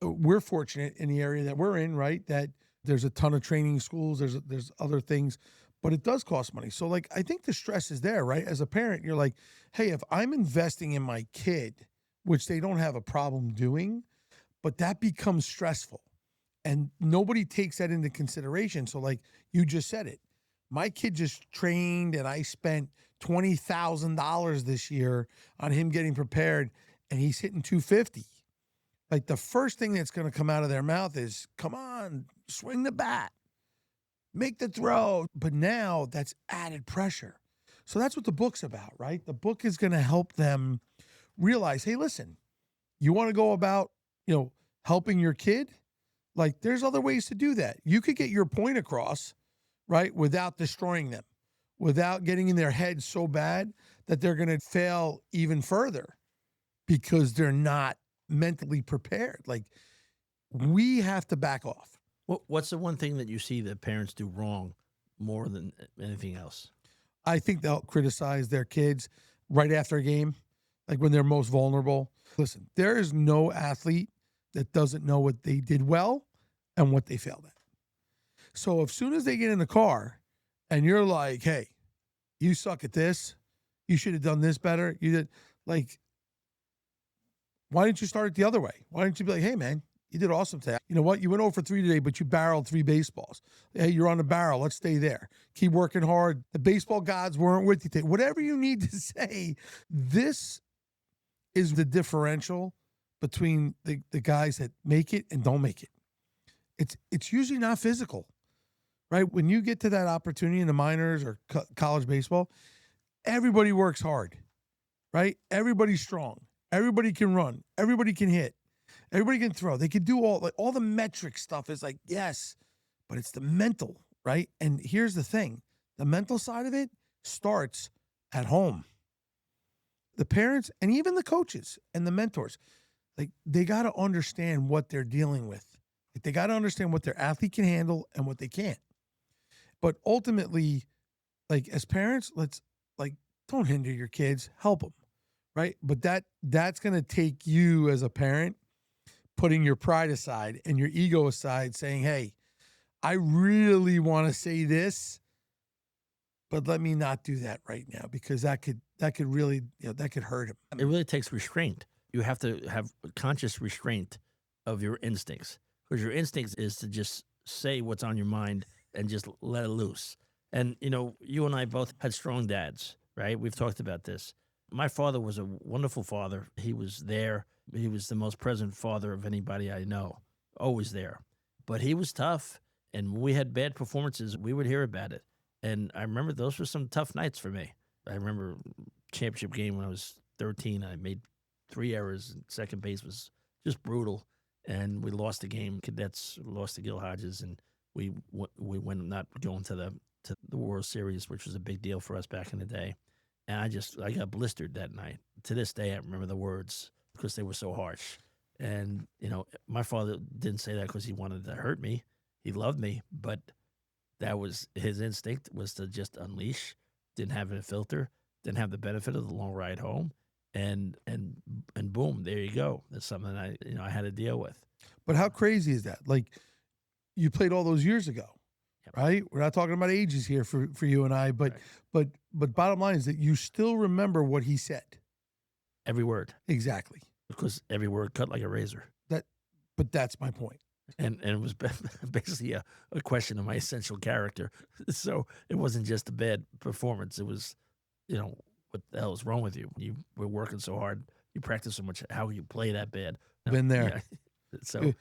Speaker 2: We're fortunate in the area that we're in, right? That there's a ton of training schools, there's other things, but it does cost money. So like I think the stress is there, right? As a parent, you're like, hey, if I'm investing in my kid, which they don't have a problem doing, but that becomes stressful. And nobody takes that into consideration. So like you just said it. My kid just trained and I spent $20,000 this year on him getting prepared and he's hitting 250. Like the first thing that's going to come out of their mouth is, come on, swing the bat, make the throw. But now that's added pressure. So that's what the book's about, right? The book is going to help them realize, hey, listen, you want to go about, helping your kid? Like there's other ways to do that. You could get your point across, right, without destroying them, without getting in their head so bad that they're going to fail even further because they're not mentally prepared. Like we have to back off.
Speaker 1: What's the one thing that you see that parents do wrong more than anything else?
Speaker 2: I think they'll criticize their kids right after a game, like when they're most vulnerable. Listen, there is no athlete that doesn't know what they did well and what they failed at. So as soon as they get in the car and you're like, hey, you suck at this, you should have done this better. You did, like, why didn't you start it the other way? Why didn't you be like, hey, man, you did awesome today. You know what? You went 0 for 3 today, but you barreled 3 baseballs. Hey, you're on the barrel. Let's stay there. Keep working hard. The baseball gods weren't with you today. Whatever you need to say, this is the differential between the guys that make it and don't make it. It's usually not physical, right? When you get to that opportunity in the minors or college baseball, everybody works hard, right? Everybody's strong. Everybody can run. Everybody can hit. Everybody can throw. They can do all the metric stuff is like, yes, but it's the mental, right? And here's the thing. The mental side of it starts at home. The parents and even the coaches and the mentors, like they got to understand what they're dealing with. Like they got to understand what their athlete can handle and what they can't. But ultimately, like as parents, let's like don't hinder your kids, help them, right? But that's going to take you as a parent putting your pride aside and your ego aside, saying, "Hey, I really want to say this, but let me not do that right now because that could really that could hurt him."
Speaker 1: It really takes restraint. You have to have conscious restraint of your instincts because your instincts is to just say what's on your mind and just let it loose. And, you and I both had strong dads, right? We've talked about this. My father was a wonderful father. He was there. He was the most present father of anybody I know, always there. But he was tough. And when we had bad performances, we would hear about it. And I remember those were some tough nights for me. I remember championship game when I was 13. I made 3 errors. And second base was just brutal. And we lost the game. Cadets lost to Gil Hodges. And we went not going to the World Series, which was a big deal for us back in the day. And I got blistered that night. To this day, I remember the words because they were so harsh. And, my father didn't say that because he wanted to hurt me. He loved me, but that was his instinct was to just unleash, didn't have a filter, didn't have the benefit of the long ride home. And boom, there you go. That's something I had to deal with.
Speaker 2: But how crazy is that? Like you played all those years ago.
Speaker 1: Yep.
Speaker 2: Right? We're not talking about ages here for you and I, but
Speaker 1: right.
Speaker 2: but bottom line is that you still remember what he said.
Speaker 1: Every word.
Speaker 2: Exactly.
Speaker 1: Because every word cut like a razor.
Speaker 2: But that's my point.
Speaker 1: And it was basically a question of my essential character. So it wasn't just a bad performance. It was, what the hell is wrong with you? You were working so hard. You practice so much. How you play that bad?
Speaker 2: Been there.
Speaker 1: Yeah. So,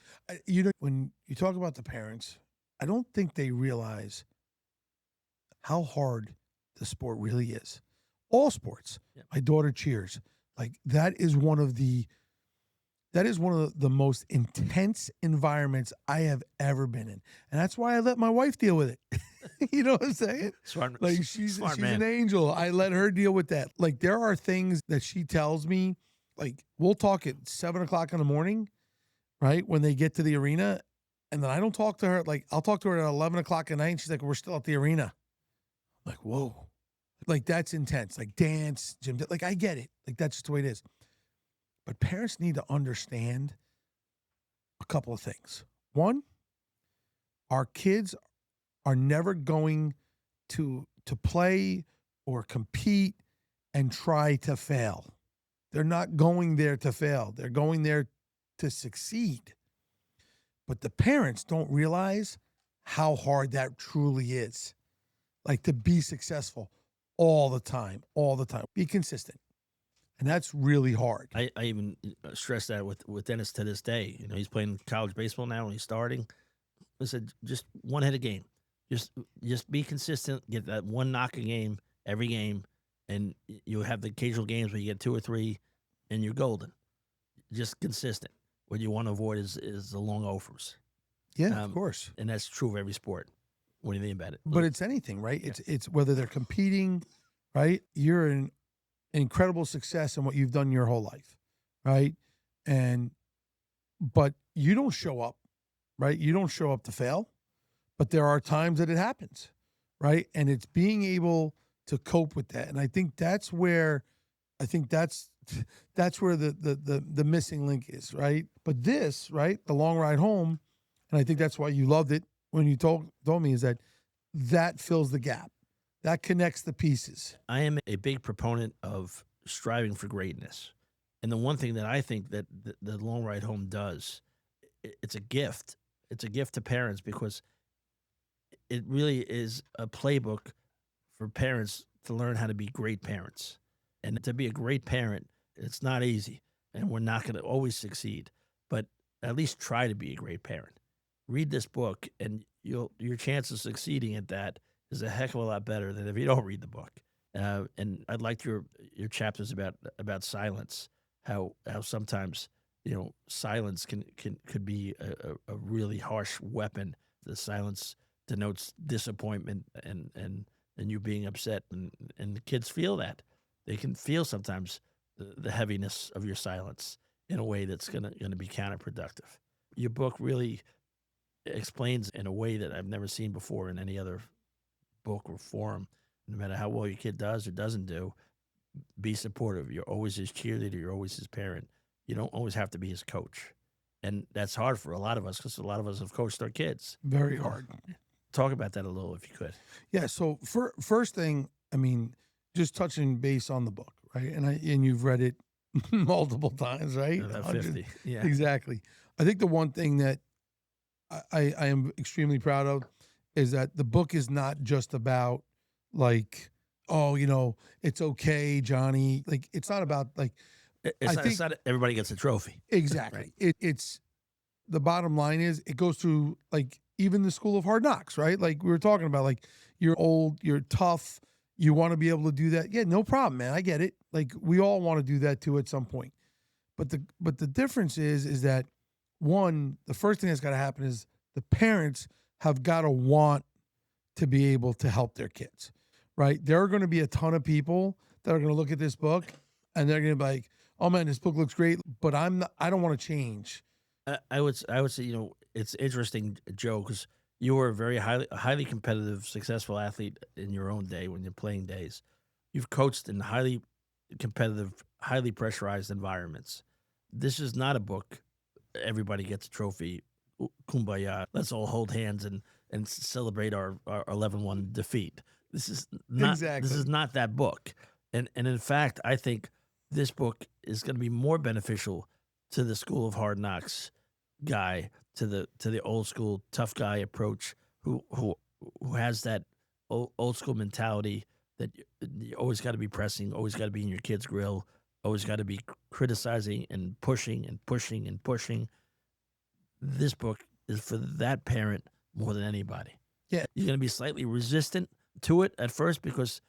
Speaker 2: when you talk about the parents, I don't think they realize how hard the sport really is. All sports.
Speaker 1: Yeah.
Speaker 2: My daughter cheers. Like that is one of the most intense environments I have ever been in. And that's why I let my wife deal with it. You know what I'm saying?
Speaker 1: Smart,
Speaker 2: like she's
Speaker 1: man.
Speaker 2: An angel. I let her deal with that. Like there are things that she tells me, like we'll talk at 7:00 in the morning right? When they get to the arena, and then I don't talk to her. Like, I'll talk to her at 11 o'clock at night, and she's like, "We're still at the arena." I'm like, whoa, like that's intense. Like dance, gym, like I get it. Like that's just the way it is. But parents need to understand a couple of things. One, our kids are never going to play or compete and try to fail. They're not going there to fail. They're going there to succeed. But the parents don't realize how hard that truly is. Like to be successful all the time, all the time. Be consistent. And that's really hard.
Speaker 1: I even stress that with Dennis to this day. You know, he's playing college baseball now and he's starting. I said, just one hit a game. Just just be consistent. Get that one knock a game every game, and you'll have the occasional games where you get two or three, and you're golden. Just consistent. What you want to avoid is the long offers.
Speaker 2: Yeah, of course.
Speaker 1: And that's true of every sport. What do you think about it?
Speaker 2: But it's anything, right? It's whether they're competing, right? You're an incredible success in what you've done your whole life, right? And but you don't show up, right? You don't show up to fail, but there are times that it happens, right? And it's being able to cope with that. And I think that's where that's where the missing link is, right? But this, right, the long ride home, and I think that's why you loved it when you told me, is that fills the gap. That connects the pieces.
Speaker 1: I am a big proponent of striving for greatness. And the one thing that I think that the long ride home does, it's a gift. It's a gift to parents because it really is a playbook for parents to learn how to be great parents. And to be a great parent, it's not easy. And we're not going to always succeed, but at least try to be a great parent. Read this book, and your chance of succeeding at that is a heck of a lot better than if you don't read the book. And I liked your chapters about silence. How sometimes silence could be a really harsh weapon. The silence denotes disappointment and you being upset, and the kids feel that. They can feel sometimes the heaviness of your silence in a way that's gonna be counterproductive. Your book really explains in a way that I've never seen before in any other book or forum. No matter how well your kid does or doesn't do, be supportive. You're always his cheerleader. You're always his parent. You don't always have to be his coach. And that's hard for a lot of us because a lot of us have coached our kids.
Speaker 2: Very hard.
Speaker 1: Talk about that a little if you could.
Speaker 2: Yeah. So first thing, I mean, just touching base on the book, right? And you've read it multiple times, right?
Speaker 1: About 50. Yeah.
Speaker 2: Exactly. I think the one thing that I am extremely proud of is that the book is not just about like, oh, it's okay, Johnny. Like it's not about like
Speaker 1: It's not everybody gets a trophy.
Speaker 2: Exactly.
Speaker 1: Right.
Speaker 2: It's the bottom line is it goes through like even the school of hard knocks, right? Like we were talking about, like you're old, you're tough, you want to be able to do that. Yeah, no problem, man. I get it. Like we all want to do that too at some point. But the difference is that one, the first thing that's got to happen is the parents have got to want to be able to help their kids, right? There are going to be a ton of people that are going to look at this book and they're going to be like, "Oh man, this book looks great, but I don't want to change."
Speaker 1: I would say, it's interesting, Joe, because you were a very highly competitive, successful athlete in your own day when you're playing days. You've coached in highly competitive, highly pressurized environments. This is not a book. Everybody gets a trophy. Kumbaya. Let's all hold hands and celebrate our 11-1 defeat. This is not
Speaker 2: Exactly.
Speaker 1: This is not that book. And in fact, I think this book is going to be more beneficial to the School of Hard Knocks guy, to the old school tough guy approach, who has that old school mentality that you always got to be pressing, always got to be in your kid's grill, always got to be criticizing and pushing and pushing and pushing. This book is for that parent more than anybody.
Speaker 2: Yeah.
Speaker 1: You're going to be slightly resistant to it at first because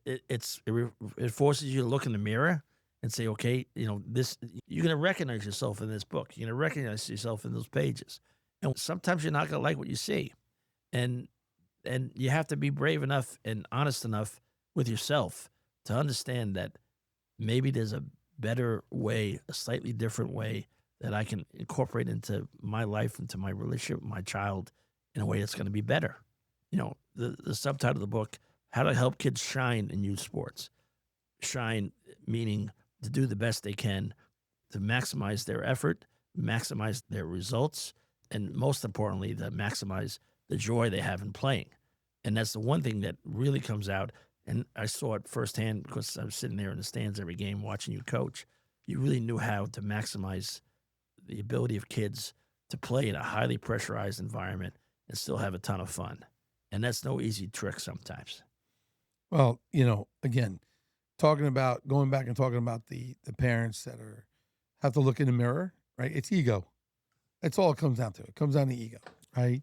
Speaker 1: it forces you to look in the mirror and say, okay, this, you're going to recognize yourself in this book. You're going to recognize yourself in those pages. And sometimes you're not going to like what you see. And you have to be brave enough and honest enough with yourself to understand that maybe there's a better way, a slightly different way that I can incorporate into my life, into my relationship with my child in a way that's going to be better. The subtitle of the book, How to Help Kids Shine in Youth Sports. Shine meaning to do the best they can to maximize their effort, maximize their results, and most importantly, to maximize the joy they have in playing. And that's the one thing that really comes out. And I saw it firsthand because I was sitting there in the stands every game watching you coach. You really knew how to maximize the ability of kids to play in a highly pressurized environment and still have a ton of fun. And that's no easy trick sometimes.
Speaker 2: Well, again, going back and talking about the parents that have to look in the mirror, right? It's ego. That's all it comes down to. It comes down to ego, right?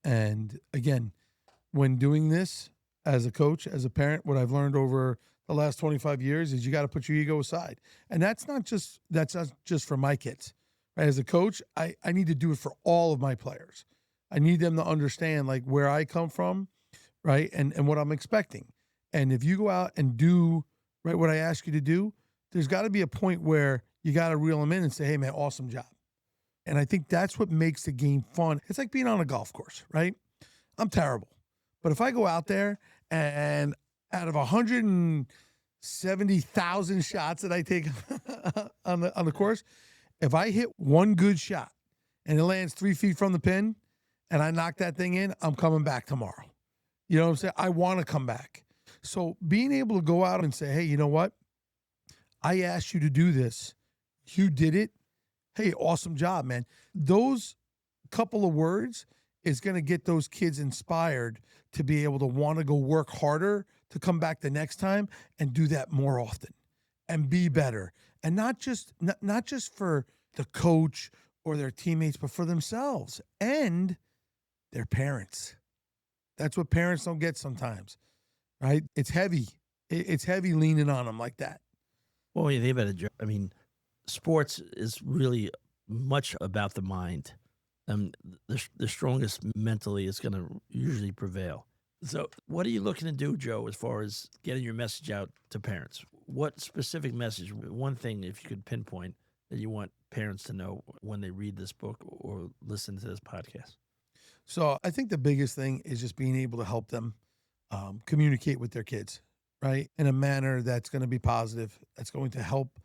Speaker 2: And again, when doing this as a coach, as a parent, what I've learned over the last 25 years is you got to put your ego aside. And that's not just for my kids. Right? As a coach, I need to do it for all of my players. I need them to understand like where I come from, right? And what I'm expecting. And if you go out and do right what I ask you to do, there's got to be a point where you got to reel them in and say, hey man, awesome job. And I think that's what makes the game fun. It's like being on a golf course, right? I'm terrible. But if I go out there and out of 170,000 shots that I take on the course, if I hit one good shot and it lands 3 feet from the pin and I knock that thing in, I'm coming back tomorrow. You know what I'm saying? I want to come back. So being able to go out and say, hey, you know what? I asked you to do this. You did it. Hey, awesome job, man. Those couple of words is going to get those kids inspired to be able to want to go work harder to come back the next time and do that more often and be better. And not just for the coach or their teammates, but for themselves and their parents. That's what parents don't get sometimes, right? It's heavy. It's heavy leaning on them like that.
Speaker 1: Well, when you think about it, Joe, I mean, sports is really much about the mind. The strongest mentally is going to usually prevail. So, what are you looking to do, Joe, as far as getting your message out to parents? What specific message, one thing, if you could pinpoint, that you want parents to know when they read this book or listen to this podcast?
Speaker 2: So, I think the biggest thing is just being able to help them communicate with their kids, right? In a manner that's going to be positive, that's going to help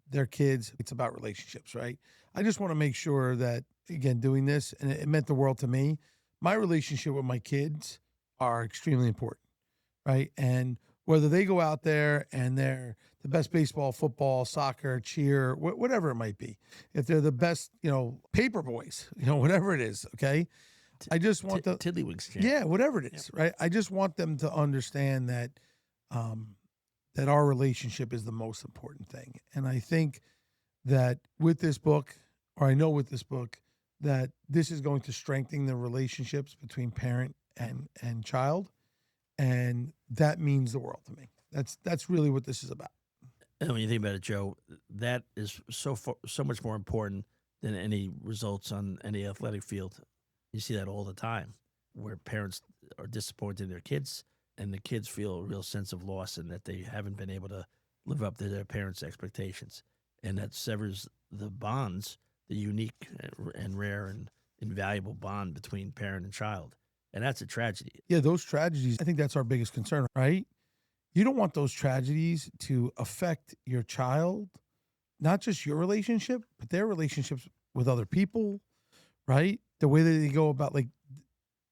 Speaker 2: their kids. It's about relationships, right? I just want to make sure that, again, doing this, and it meant the world to me, my relationship with my kids are extremely important, right? And whether they go out there and they're the best baseball, football, soccer, cheer, whatever it might be, if they're the best, paper boys, whatever it is, okay? I just want the
Speaker 1: Tiddlywinks champ.
Speaker 2: yeah, whatever it is, right? I just want them to understand that that our relationship is the most important thing. And I think that with this book, or I know with this book, that this is going to strengthen the relationships between parent and child. And that means the world to me. That's really what this is about.
Speaker 1: And when you think about it, Joe, that is so much more important than any results on any athletic field. You see that all the time, where parents are disappointed in their kids, and the kids feel a real sense of loss and that they haven't been able to live up to their parents' expectations. And that severs the bonds, the unique and rare and invaluable bond between parent and child. And that's a tragedy.
Speaker 2: Yeah, those tragedies, I think that's our biggest concern, right? You don't want those tragedies to affect your child, not just your relationship, but their relationships with other people, right? The way that they go about, like,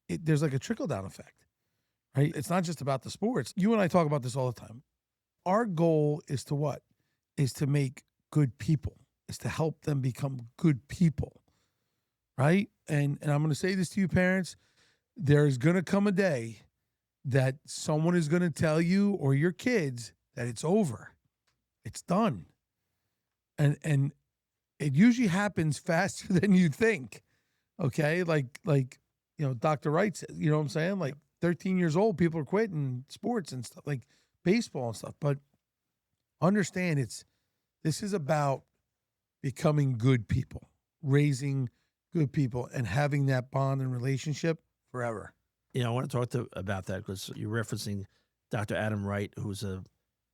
Speaker 2: there's like a trickle down effect, right? It's not just about the sports. You and I talk about this all the time. Our goal is to what? Is to make good people, is to help them become good people, right? And I'm going to say this to you, parents. There's going to come a day that someone is going to tell you or your kids that it's over. It's done. And it usually happens faster than you think. Okay? Like Dr. Wright said, you know what I'm saying? Like 13 years old, people are quitting sports and stuff, like baseball and stuff. But understand this is about becoming good people, raising good people, and having that bond and relationship forever.
Speaker 1: I want to talk about that because you're referencing Dr. Adam Wright, who's a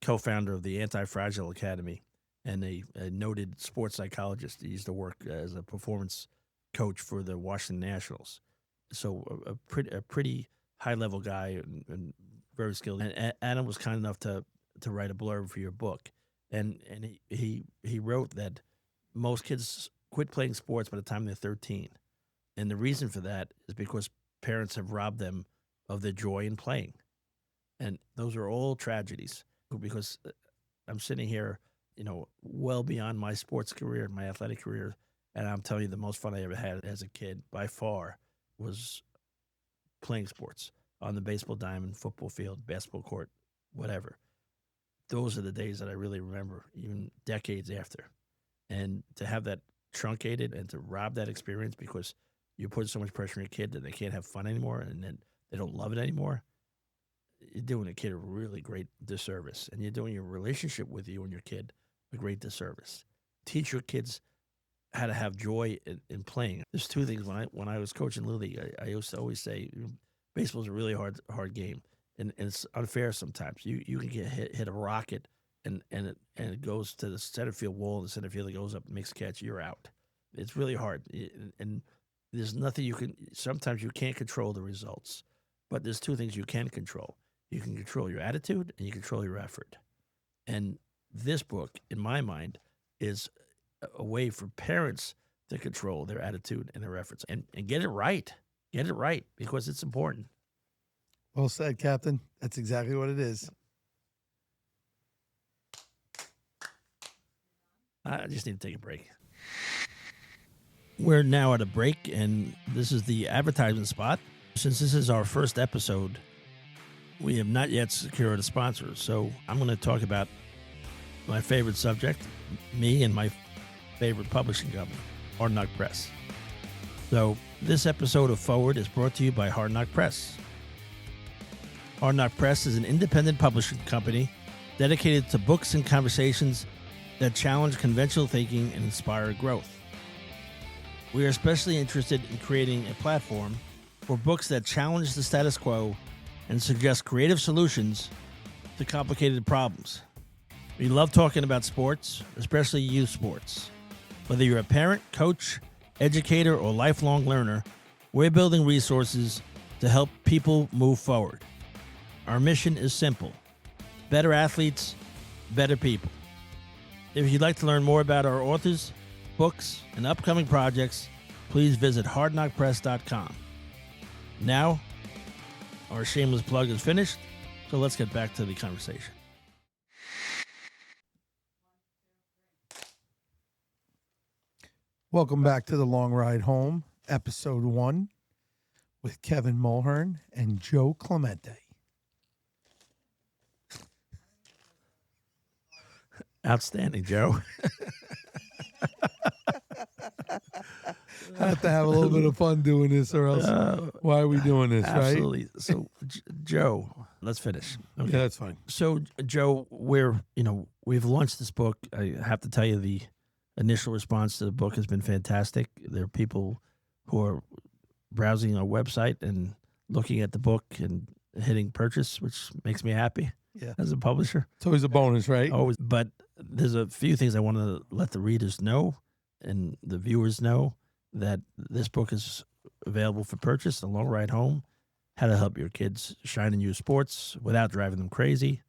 Speaker 1: co-founder of the Anti-Fragile Academy. and a noted sports psychologist. He used to work as a performance coach for the Washington Nationals. So a pretty high level guy and very skilled. And Adam was kind enough to write a blurb for your book, and he wrote that most kids quit playing sports by the time they're 13, and the reason for that is because parents have robbed them of their joy in playing, and those are all tragedies. Because I'm sitting here, well beyond my sports career, my athletic career, and I'm telling you, the most fun I ever had as a kid, by far, was playing sports on the baseball diamond, football field, basketball court, whatever. Those are the days that I really remember, even decades after. And to have that truncated and to rob that experience because you put so much pressure on your kid that they can't have fun anymore and then they don't love it anymore, you're doing a kid a really great disservice. And you're doing your relationship with you and your kid a great disservice. Teach your kids how to have joy in playing. There's two things. When I was coaching Little League, I used to always say, baseball is a really hard game, and it's unfair sometimes. You can get hit a rocket, and it goes to the center field wall, and the center fielder goes up and makes a catch. You're out. It's really hard, and there's nothing you can. Sometimes you can't control the results, but there's two things you can control. You can control your attitude, and you control your effort. And this book, in my mind, is a way for parents to control their attitude and their efforts and get it right. Get it right because it's important.
Speaker 2: Well said, Captain. That's exactly what it is.
Speaker 1: I just need to take a break. We're now at a break, and this is the advertising spot. Since this is our first episode, we have not yet secured a sponsor. So I'm going to talk about my favorite subject, me and my favorite publishing company, Hard Knock Press. So this episode of Forward is brought to you by Hard Knock Press. Hard Knock Press is an independent publishing company dedicated to books and conversations that challenge conventional thinking and inspire growth. We are especially interested in creating a platform for books that challenge the status quo and suggest creative solutions to complicated problems. We love talking about sports, especially youth sports. Whether you're a parent, coach, educator, or lifelong learner, we're building resources to help people move forward. Our mission is simple: better athletes, better people. If you'd like to learn more about our authors, books, and upcoming projects, please visit hardknockpress.com. Now, our shameless plug is finished, so let's get back to the conversation.
Speaker 2: Welcome back to The Long Ride Home, Episode 1, with Kevin Mulhearn and Joe Clemente.
Speaker 1: Outstanding, Joe.
Speaker 2: I have to have a little bit of fun doing this, or else why are we doing this,
Speaker 1: Absolutely.
Speaker 2: right?
Speaker 1: So, Joe, let's finish. Okay.
Speaker 2: Yeah, that's fine.
Speaker 1: So, Joe, we've launched this book. I have to tell you, the initial response to the book has been fantastic. There are people who are browsing our website and looking at the book and hitting purchase, which makes me happy.
Speaker 2: Yeah.
Speaker 1: As a publisher.
Speaker 2: It's always a bonus, right?
Speaker 1: Always. But there's a few things I want to let the readers know and the viewers know, that this book is available for purchase, The Long Ride Home, How to Help Your Kids Shine in Youth Sports Without Driving Them Crazy,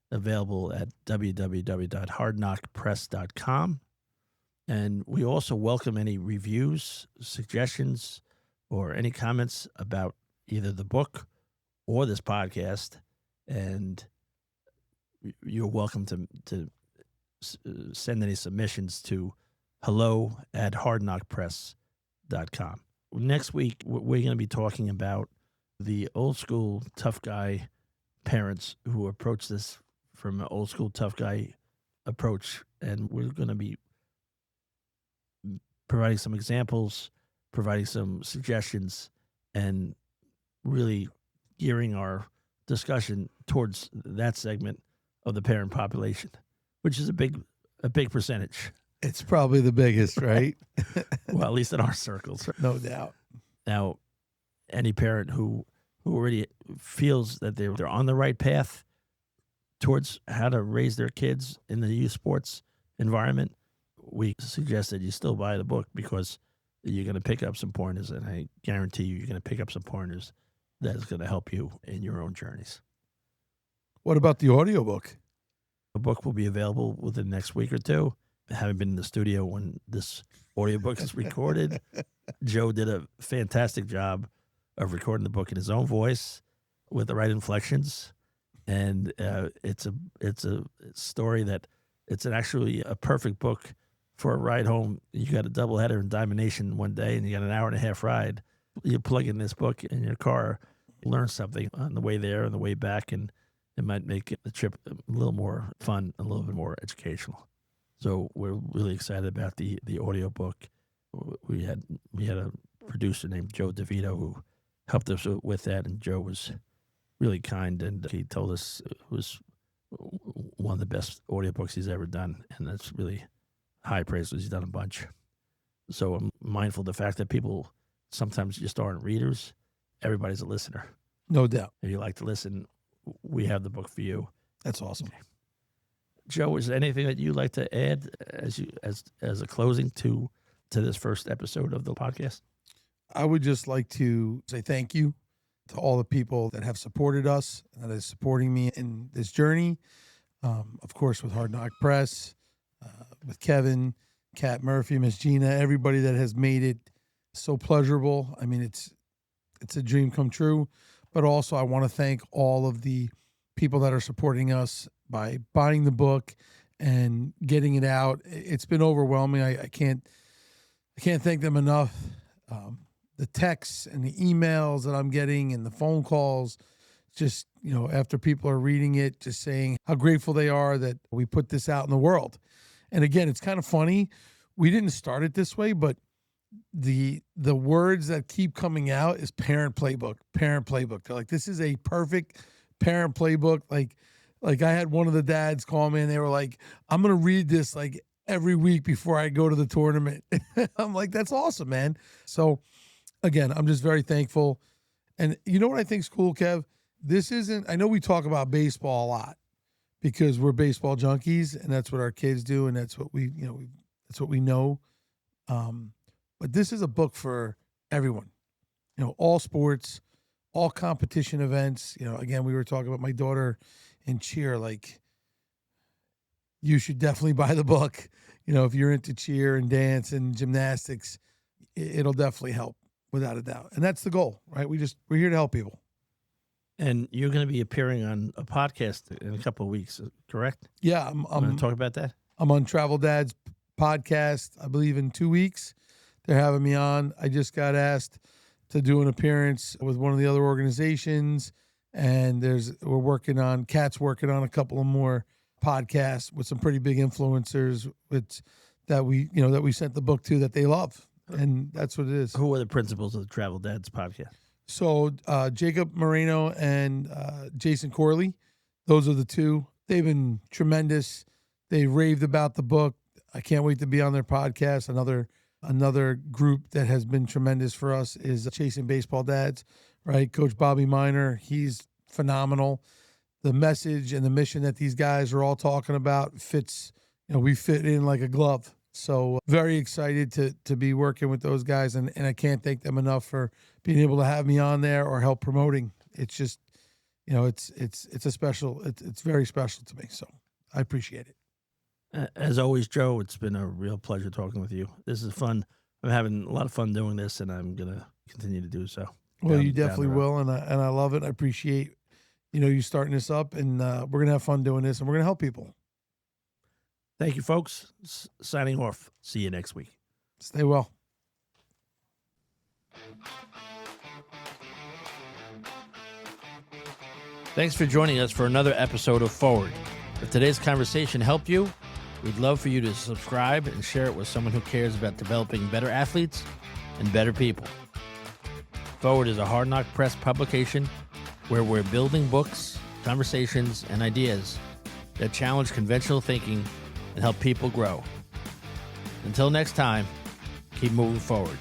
Speaker 1: available at www.hardknockpress.com. And we also welcome any reviews, suggestions, or any comments about either the book or this podcast. And you're welcome to send any submissions to hello@hardknockpress.com. Next week, we're going to be talking about the old school tough guy parents who approach this from an old school tough guy approach. And we're going to be providing some examples, providing some suggestions, and really gearing our discussion towards that segment of the parent population, which is a big percentage.
Speaker 2: It's probably the biggest, right?
Speaker 1: Well, at least in our circles.
Speaker 2: No doubt.
Speaker 1: Now, any parent who already feels that they're on the right path towards how to raise their kids in the youth sports environment, we suggest that you still buy the book because you're going to pick up some pointers, and I guarantee you're going to pick up some pointers that is going to help you in your own journeys.
Speaker 2: What about the audiobook?
Speaker 1: The book will be available within the next week or two. I haven't been in the studio when this audiobook is recorded. Joe did a fantastic job of recording the book in his own voice with the right inflections. And it's a story that it's actually a perfect book for a ride home. You got a doubleheader in Diamond Nation one day, and you got an hour and a half ride. You plug in this book in your car, learn something on the way there and the way back, and it might make the trip a little more fun, a little bit more educational. So we're really excited about the audiobook. We had a producer named Joe DeVito who helped us with that, and Joe was really kind, and he told us it was one of the best audiobooks he's ever done, and that's really high praise because he's done a bunch. So I'm mindful of the fact that people sometimes just aren't readers. Everybody's a listener.
Speaker 2: No doubt.
Speaker 1: If you like to listen, we have the book for you.
Speaker 2: That's awesome.
Speaker 1: Okay. Joe, is there anything that you'd like to add as a closing to this first episode of the podcast?
Speaker 2: I would just like to say thank you to all the people that have supported us, that is supporting me in this journey. Of course, with Hard Knock Press, with Kevin, Kat Murphy, Miss Gina, everybody that has made it so pleasurable. I mean, it's a dream come true. But also, I want to thank all of the people that are supporting us by buying the book and getting it out. It's been overwhelming. I can't thank them enough. The texts and the emails that I'm getting and the phone calls, just, after people are reading it, just saying how grateful they are that we put this out in the world. And again, it's kind of funny. We didn't start it this way, but the words that keep coming out is parent playbook. They're like, this is a perfect parent playbook. Like I had one of the dads call me and they were like, I'm going to read this like every week before I go to the tournament. I'm like, that's awesome, man. So again, I'm just very thankful. And you know what I think's cool, Kev? I know we talk about baseball a lot because we're baseball junkies and that's what our kids do. And that's what that's what we know. But this is a book for everyone, all sports, all competition events. Again, we were talking about my daughter in cheer. Like, you should definitely buy the book. If you're into cheer and dance and gymnastics, it'll definitely help without a doubt. And that's the goal, right? We're here to help people.
Speaker 1: And you're going to be appearing on a podcast in a couple of weeks, correct?
Speaker 2: Yeah. I'm
Speaker 1: going to talk about that?
Speaker 2: I'm on Travel Dad's podcast, I believe in 2 weeks. They're having me on. I just got asked to do an appearance with one of the other organizations. And Kat's working on a couple of more podcasts with some pretty big influencers that we sent the book to that they love. And that's what it is.
Speaker 1: Who are the principals of the Travel Dads podcast?
Speaker 2: So Jacob Moreno and Jason Corley, those are the two. They've been tremendous. They raved about the book. I can't wait to be on their podcast. Another group that has been tremendous for us is Chasing Baseball Dads, right? Coach Bobby Miner, he's phenomenal. The message and the mission that these guys are all talking about fits, we fit in like a glove. So very excited to be working with those guys, and I can't thank them enough for being able to have me on there or help promoting. It's just, it's very special to me. So I appreciate it.
Speaker 1: As always, Joe, it's been a real pleasure talking with you. This is fun. I'm having a lot of fun doing this, and I'm going to continue to do so.
Speaker 2: Well, you definitely will, and I love it. I appreciate, you starting this up, and we're going to have fun doing this, and we're going to help people.
Speaker 1: Thank you, folks. Signing off. See you next week.
Speaker 2: Stay well.
Speaker 1: Thanks for joining us for another episode of Forward. If today's conversation helped you, we'd love for you to subscribe and share it with someone who cares about developing better athletes and better people. Forward is a Hard Knock Press publication where we're building books, conversations, and ideas that challenge conventional thinking and help people grow. Until next time, keep moving forward.